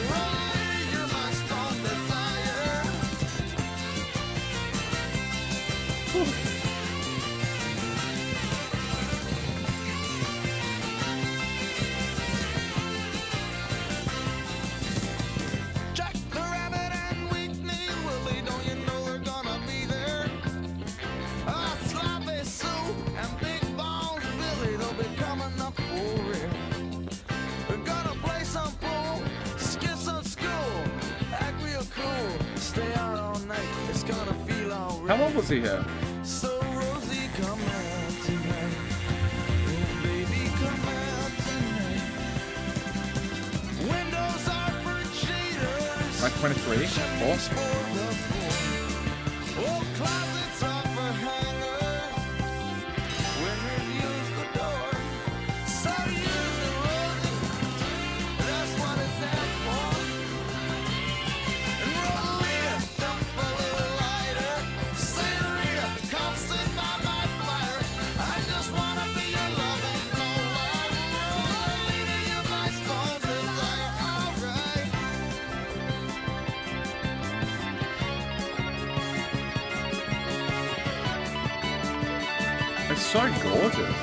Rosalita, you're my strong desire. Jack the Rabbit and Whitney Willie, don't you know they're gonna be there? Sloppy Sue and Big Bones Billy, they'll be coming up for it. We're gonna play some pool, skip some school, act real cool, stay out all night, it's gonna feel alright.
How long was he here?
So Rosie, come out tonight. Oh, baby, come out tonight. Windows are for cheaters.
Like 23?
Chimneys
Four?
for the poor. Oh, closets are for hangers.
so gorgeous.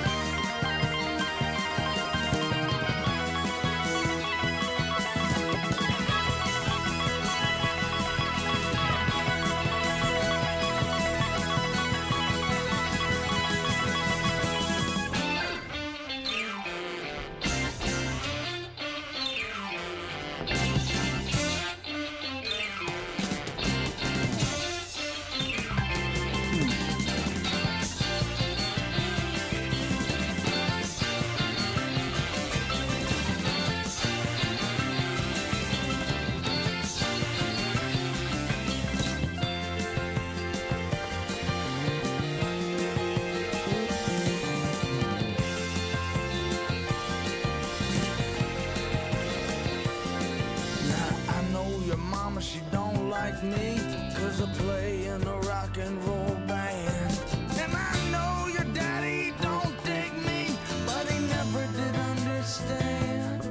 Now I know your mama, she don't like me, 'cause I play in a rock and roll band. And I know your daddy don't dig me, but he never did understand.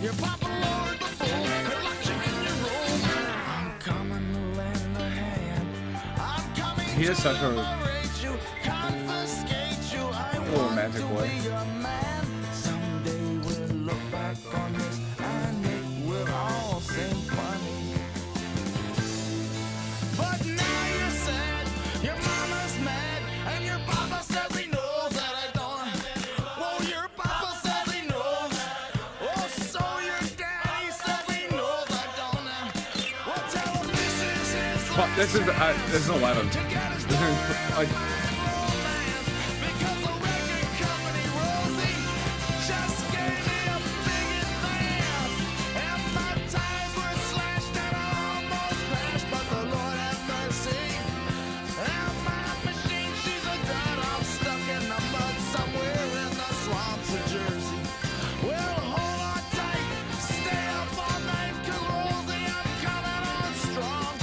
Your papa lowered the bowl, he locked you in your room. I'm coming to lend a hand. I'm coming
He
to
is such a
liberate you, confiscate you. I
little
want
romantic
to
boy.
be your man. Someday we'll look back on this and it will all seem funny. But now you're sad, your mama's mad, and your papa says he knows that I don't. Well, your papa says he knows. Oh, so your daddy says he knows I don't. Well, tell him this is his
But this is 11.
to get his
This is like
romance, because the record company, Rosie, just gave me a big advance. And my tires were slashed and I almost crashed, but the Lord have mercy. And my machine, she's a dud. I'm stuck in the mud somewhere in the swamps of Jersey. Well, hold on tight, stay up all night, 'cause Rosie, I'm coming on strong.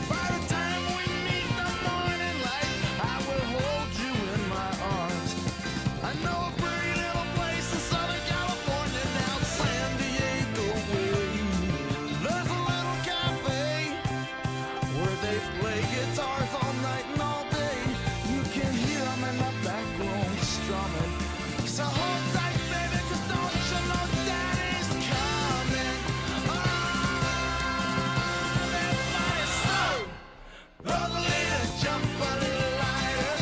By the time we meet the morning light, I will hold you in my arms. I know a pretty little place in Southern California down San Diego way. There's a little cafe where they play guitars all night and all day. You can hear them in the back room strumming. So hold tight, baby, 'cause don't you know daddy's coming? Oh, everybody sing! Rosalita, jump a little lighter.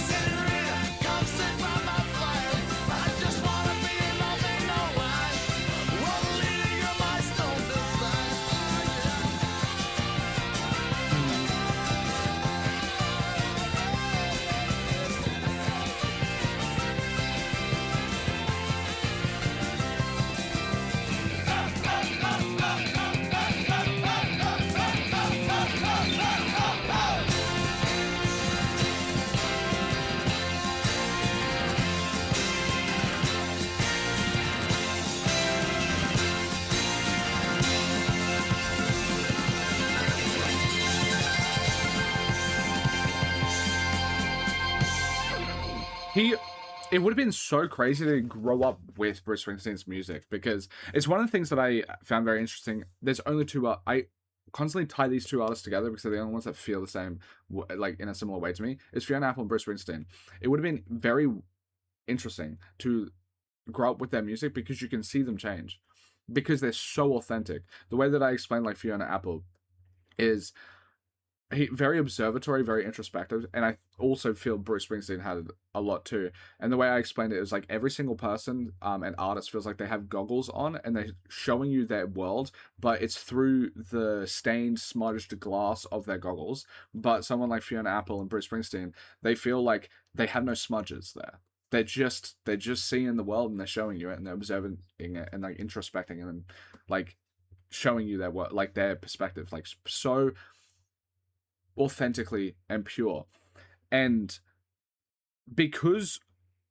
Senorita, come sit by my fire. I just wanna be loved and no wife. Rosalita, you're my stone desire.
it would have been so crazy to grow up with Bruce Springsteen's music, because it's one of the things that I found very interesting. There's only two. I constantly tie these two artists together because they're the only ones that feel the same, like in a similar way to me. It's Fiona Apple and Bruce Springsteen. It would have been very interesting to grow up with their music because you can see them change because they're so authentic. The way that I explain like Fiona Apple is very observatory, very introspective, and I also feel Bruce Springsteen had a lot too. And the way I explained it is like every single person and artist feels like they have goggles on and they're showing you their world, but it's through the stained, smudged glass of their goggles. But someone like Fiona Apple and Bruce Springsteen, they feel like they have no smudges there. They're just seeing the world and they're showing you it and they're observing it and like introspecting and like showing you their work, like their perspective, like so authentically and pure. And because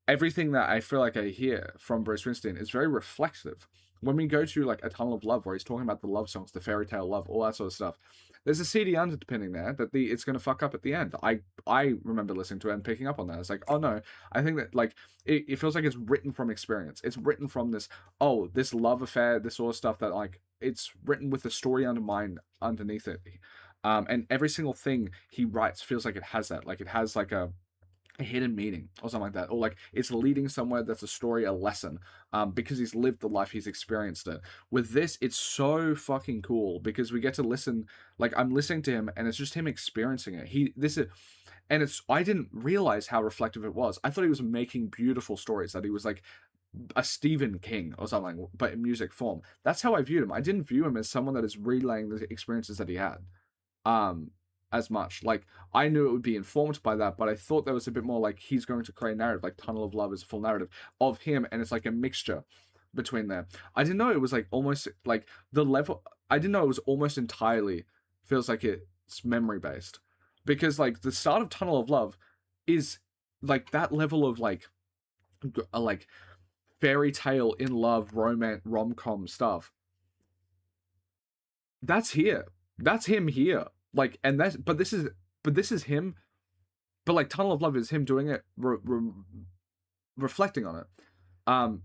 everything that I feel like I hear from Bruce Springsteen is very reflexive. When we go to like A Tunnel of Love, where he's talking about the love songs, the fairy tale love, all that sort of stuff, there's a CD underpinning there that it's going to fuck up at the end. I remember listening to it and picking up on that. It's like, oh no, I think that like it feels like it's written from experience. It's written from this love affair, this sort of stuff that like it's written with the story underneath it. And every single thing he writes feels like it has that. Like it has like a a hidden meaning or something like that, or like it's leading somewhere that's a story, a lesson, because he's lived the life, he's experienced it. With this, it's so fucking cool because we get to listen. Like I'm listening to him, and it's just him experiencing it. And it's I didn't realize how reflective it was. I thought he was making beautiful stories, that he was like a Stephen King or something, but in music form. That's how I viewed him. I didn't view him as someone that is relaying the experiences that he had um as much. Like I knew it would be informed by that, but I thought there was a bit more like he's going to create a narrative, like Tunnel of Love is a full narrative of him, and it's like a mixture between there. I didn't know it was like almost like the level. I didn't know it was almost entirely feels like it's memory based, because like the start of Tunnel of Love is like that level of like fairy tale in love romance rom-com stuff. That's here. That's him here. Like, and that's but this is him. But like Tunnel of Love is him doing it, reflecting on it, um,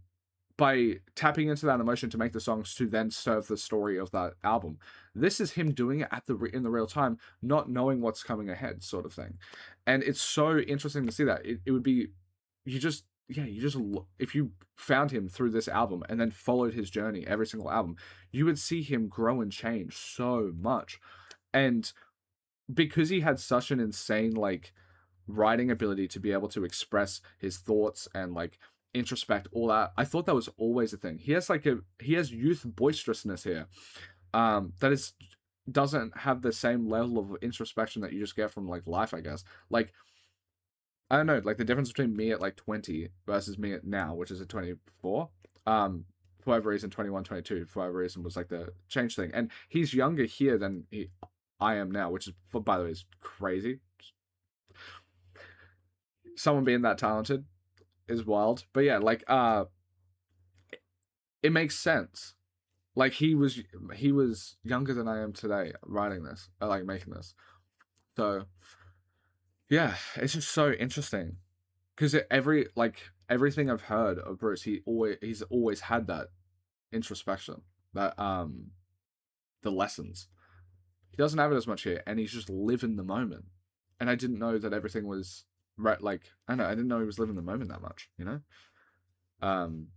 by tapping into that emotion to make the songs to then serve the story of that album. This is him doing it at the in the real time, not knowing what's coming ahead, sort of thing. And it's so interesting to see that. It would be you just yeah you just if you found him through this album and then followed his journey every single album, you would see him grow and change so much. And because he had such an insane like writing ability to be able to express his thoughts and like introspect all that, I thought that was always a thing. He has youth boisterousness here, that is doesn't have the same level of introspection that you just get from like life, I guess. Like I don't know, like the difference between me at like 20 versus me at now, which is at 24. For whatever reason, 21, 22, for whatever reason, was like the change thing. And he's younger here than I am now, which is, by the way, is crazy. Someone being that talented is wild. But yeah, like, it makes sense. Like he was younger than I am today writing this, like making this. So yeah, it's just so interesting because everything I've heard of Bruce, he's always had that introspection, that the lessons. He doesn't have it as much here, and he's just living the moment. And I didn't know that everything was right. Like I don't know, I didn't know he was living the moment that much. Um,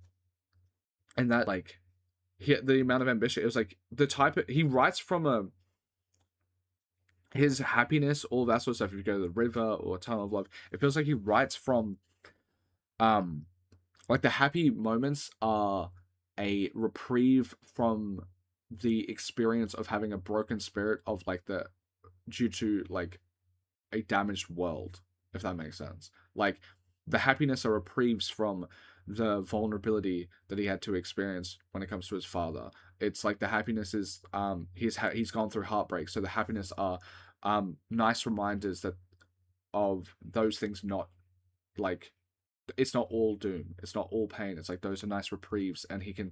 and that like the amount of ambition. It was like the type of, he writes from a his happiness, all that sort of stuff. If you go to the river or Tunnel of Love, it feels like he writes from um like the happy moments are a reprieve from the experience of having a broken spirit of like the due to like a damaged world, if that makes sense. Like the happiness are reprieves from the vulnerability that he had to experience when it comes to his father. It's like the happiness is he's gone through heartbreak, so the happiness are nice reminders that of those things, not like it's not all doom, it's not all pain. It's like those are nice reprieves, and he can.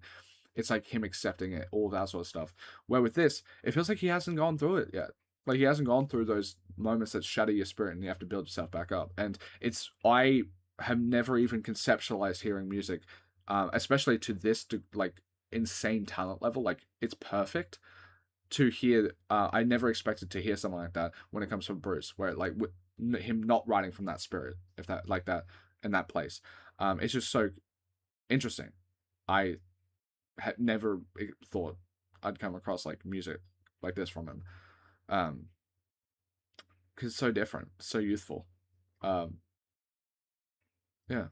It's like him accepting it, all that sort of stuff. Where with this, it feels like he hasn't gone through it yet. Like he hasn't gone through those moments that shatter your spirit, and you have to build yourself back up. And I have never even conceptualized hearing music, especially to this like insane talent level. Like it's perfect to hear. I never expected to hear something like that when it comes from Bruce, where like him not writing from that spirit, if that like that in that place. It's just so interesting. I had never thought I'd come across like music like this from him, because it's so different, so youthful. Um, yeah.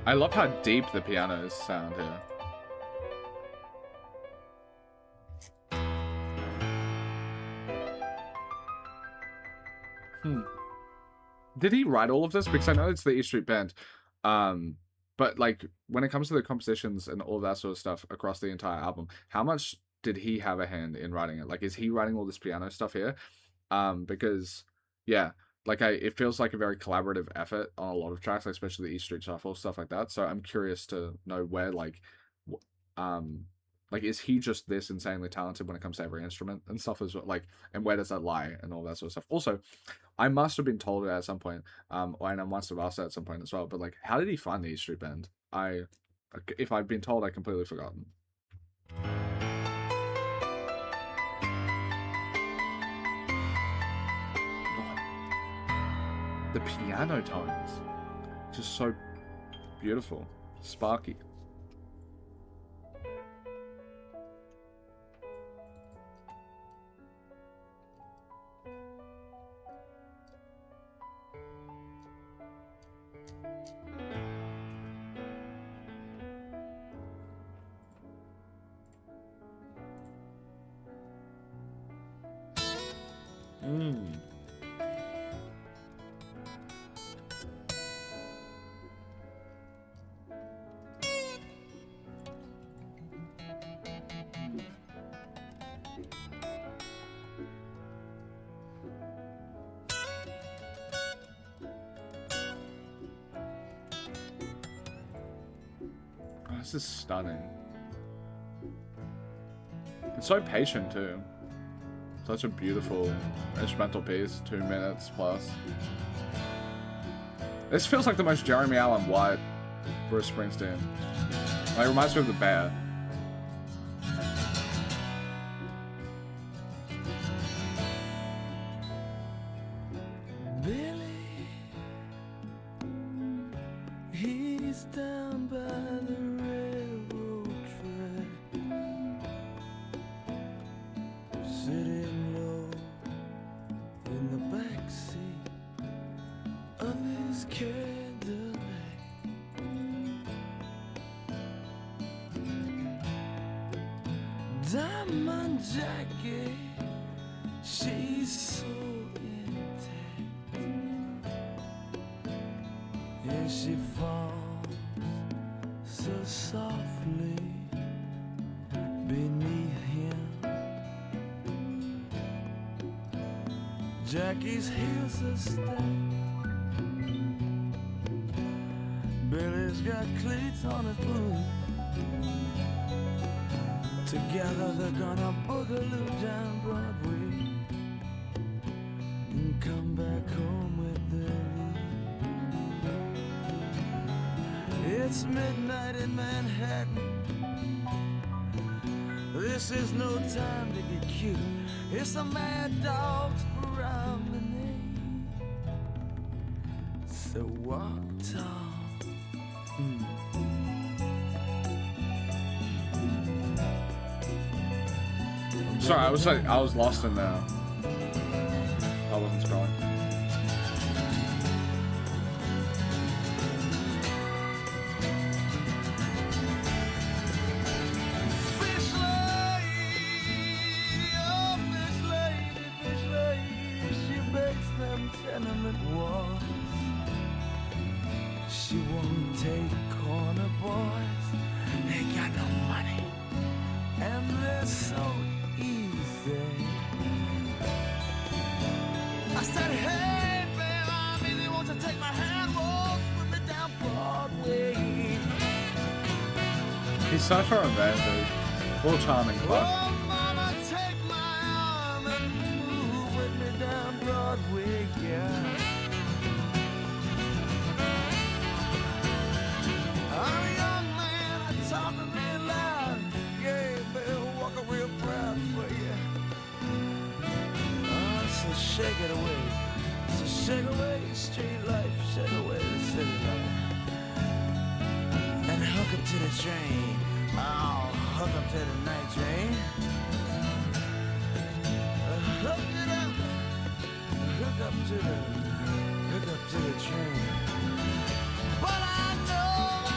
I love how deep the pianos sound here. Did he write all of this? Because I know it's the E Street Band. But like when it comes to the compositions and all that sort of stuff across the entire album, how much did he have a hand in writing it? Like, is he writing all this piano stuff here? Because yeah, like it feels like a very collaborative effort on a lot of tracks, especially the E Street Shuffle, stuff like that. So I'm curious to know where like is he just this insanely talented when it comes to every instrument and stuff as well? Like, and where does that lie and all that sort of stuff? Also, I must have been told it at some point, and I must have asked it at some point as well. But like, how did he find the E Street Band? If I've been told, I completely forgotten. The piano tones, just so beautiful, sparky. This is stunning. It's so patient too. Such a beautiful instrumental piece, 2 minutes plus. This feels like the most Jeremy Allen White Bruce Springsteen. Like, it reminds me of The Bear.
Diamond jacket, she's so intact, and she falls so softly beneath him. Jackie's heels are stacked, Billy's got cleats on his boots. Together they're gonna boogaloo down Broadway and come back home with their loot. It's midnight in Manhattan. This is no time to get cute. It's a mad dog's promenade. So walk tall.
Sorry, I was lost in there. I wasn't scrolling.
Fish lady, she bakes them tenement walls. She won't take corner boys. They got no money, and they're so easy. I said, hey, babe, I'm easy. Won't you take my hand, walk with me down Broadway?
He's such a romantic, well charming
Oh,
club.
mama, take my arm and move with me down Broadway, yeah. I'm a young man, I talk real loud. Yeah, baby, walk real proud for you. So shake it away. So shake away street life, shake away the city life. And hook up to the train. Oh, hook up to the night train. Hook it up. Hook up to the train. But I know I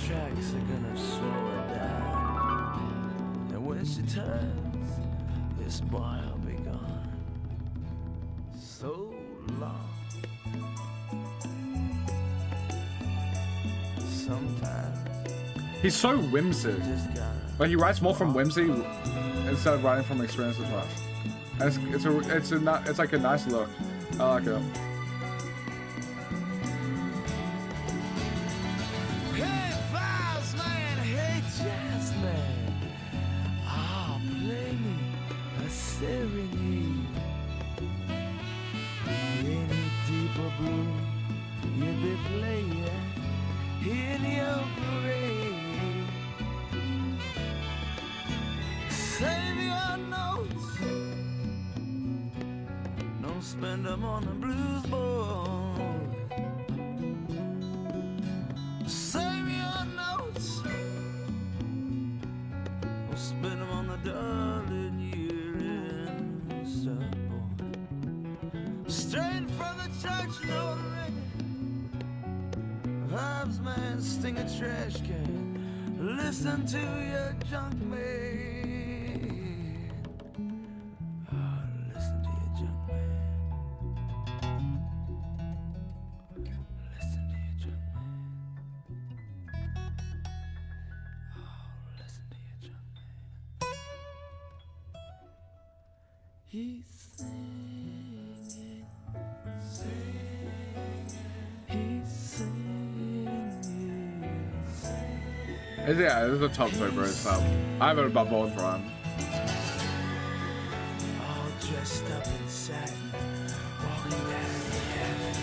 tracks are gonna slow her down. And when she turns, this boy will be gone. So long. Sometimes
He's so whimsy.
just gotta.
Like he writes more from whimsy instead of writing from experience as much. And it's like a nice look. I like it.
Hey, Files Man, hey, Jazz Man, ah, play me a serenade. Any deeper blue you'd be playing in your parade. Save your notes, don't spend them on the blues board. Save your notes, don't spend them on the darling year-end support. Straight from the church, no ring. Vibes, man, sting a trash can. Listen to your junk man. Oh, listen to your junk man. Listen to your junk man. Oh, listen to your junk man. He's singing, singing. He's singing, singing.
Yeah, this is a top favorite stuff. I have it above all for him.
All dressed up in satin, walking down the avenue.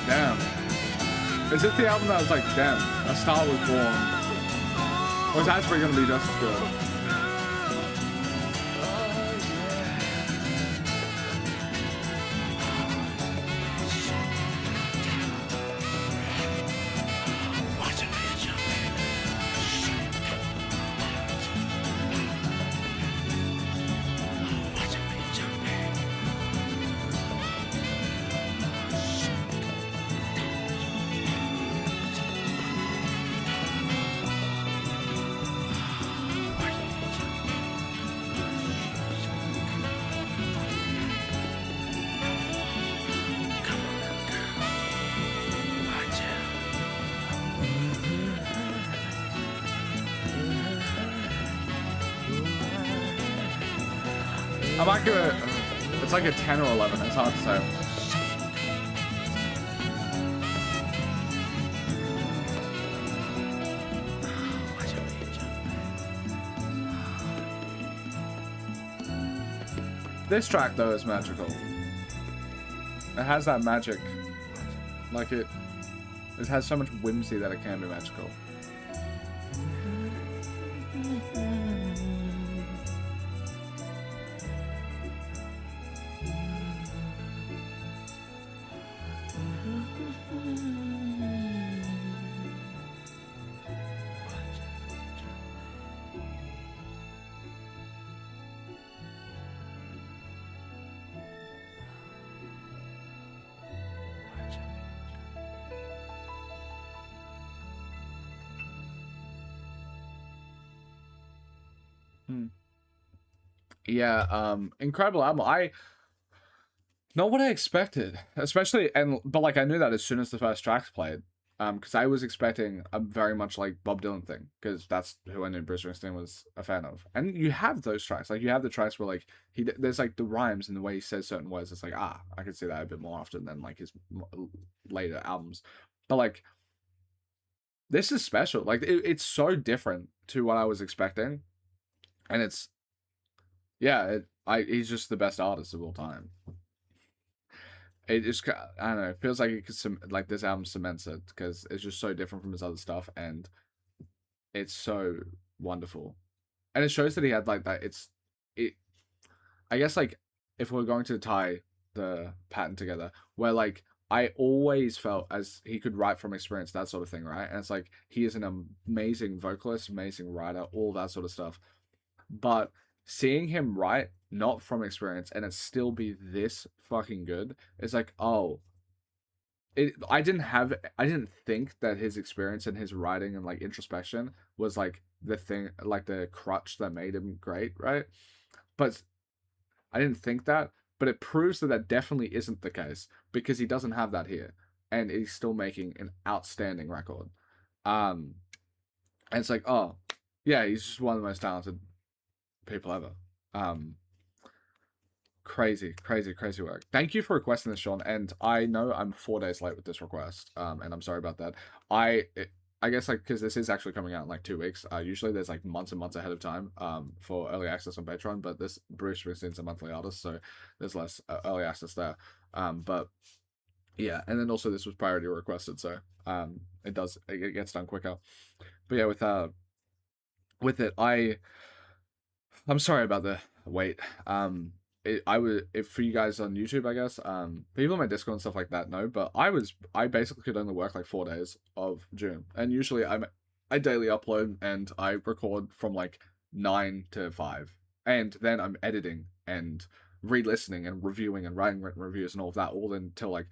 Damn. Is it the album that was like, damn, A Star Was Born? Or is Asbury gonna be just as good? I might give it, it's like a 10 or 11, it's hard to say. This track though is magical. It has that magic. Like it has so much whimsy that it can be magical. Yeah, incredible album. Not what I expected, especially but like I knew that as soon as the first tracks played, because I was expecting a very much like Bob Dylan thing, because that's who I knew Bruce Springsteen was a fan of. And you have those tracks, like you have the tracks where like there's like the rhymes and the way he says certain words. It's like I could see that a bit more often than like his later albums, but like this is special. Like it's so different to what I was expecting, and it's yeah, he's just the best artist of all time. It just, I don't know, it feels like it could, like this album cements it because it's just so different from his other stuff, and it's so wonderful. And it shows that he had like that. It. I guess like if we're going to tie the pattern together, where like I always felt as he could write from experience, that sort of thing, right? And it's like he is an amazing vocalist, amazing writer, all that sort of stuff. But seeing him write not from experience and it still be this fucking good, it's like, oh, I didn't think that his experience and his writing and like introspection was like the thing, like the crutch that made him great, right? But I didn't think that, but it proves that that definitely isn't the case because he doesn't have that here, and he's still making an outstanding record. Um, and it's like, oh, yeah, he's just one of the most talented people ever. Um, crazy work. Thank you for requesting this, Sean. And I know I'm 4 days late with this request. And I'm sorry about that. I guess like because this is actually coming out in like 2 weeks. Usually there's like months and months ahead of time for early access on Patreon, but this Bruce Springsteen's a monthly artist, so there's less early access there. But yeah, and then also this was priority requested, so it gets done quicker. But yeah, with it, I'm sorry about the wait. I would if for you guys on YouTube, I guess. People on my Discord and stuff like that know, but I basically could only work like 4 days of June, and usually I daily upload and I record from like 9 to 5, and then I'm editing and re-listening and reviewing and writing written reviews and all of that all until like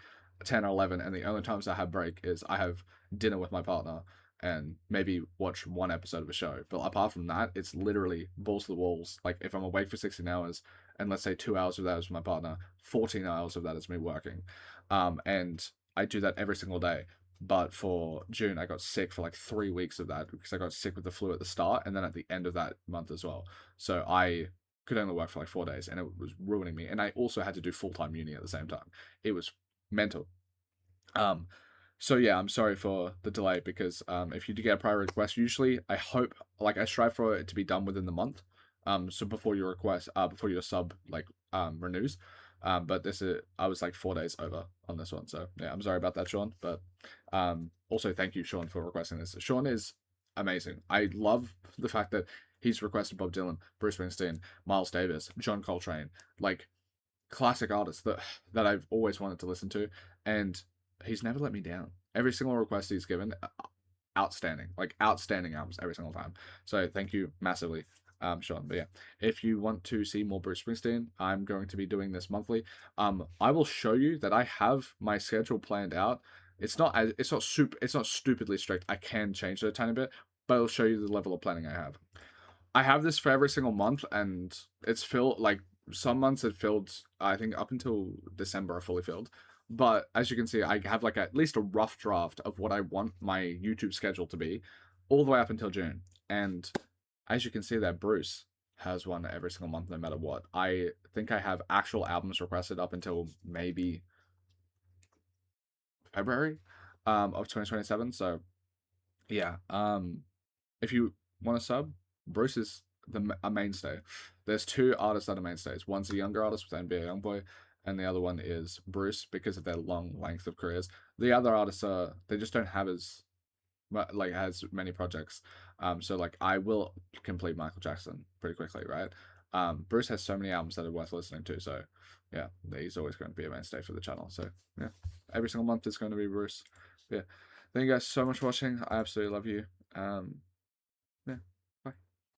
10 or 11, and the only times I have break is I have dinner with my partner and maybe watch one episode of a show. But apart from that, it's literally balls to the walls. Like if I'm awake for 16 hours, and let's say 2 hours of that is with my partner, 14 hours of that is me working, and I do that every single day. But for June, I got sick for like 3 weeks of that because I got sick with the flu at the start and then at the end of that month as well. So I could only work for like 4 days and it was ruining me. And I also had to do full time uni at the same time. It was mental. Um, so yeah, I'm sorry for the delay because if you do get a prior request, usually I hope like I strive for it to be done within the month. So before your request, before your sub like renews. But this is I was like 4 days over on this one, so yeah, I'm sorry about that, Sean. But also thank you, Sean, for requesting this. Sean is amazing. I love the fact that he's requested Bob Dylan, Bruce Springsteen, Miles Davis, John Coltrane, like classic artists that I've always wanted to listen to, and he's never let me down. Every single request he's given, outstanding, like outstanding albums every single time. So thank you massively, Sean. But yeah, if you want to see more Bruce Springsteen, I'm going to be doing this monthly. I will show you that I have my schedule planned out. It's not stupidly strict. I can change it a tiny bit, but I'll show you the level of planning I have. I have this for every single month, and it's filled like some months it filled. I think up until December are fully filled. But as you can see, I have like at least a rough draft of what I want my YouTube schedule to be, all the way up until June. And as you can see, that Bruce has one every single month, no matter what. I think I have actual albums requested up until maybe February, of 2027. So yeah, if you want to sub, Bruce is a mainstay. There's two artists that are mainstays. One's a younger artist with NBA YoungBoy, and the other one is Bruce because of their long length of careers. The other artists are they just don't have as many projects. So like I will complete Michael Jackson pretty quickly, right? Bruce has so many albums that are worth listening to. So yeah, he's always going to be a mainstay for the channel. So yeah, every single month is going to be Bruce. Yeah, thank you guys so much for watching. I absolutely love you.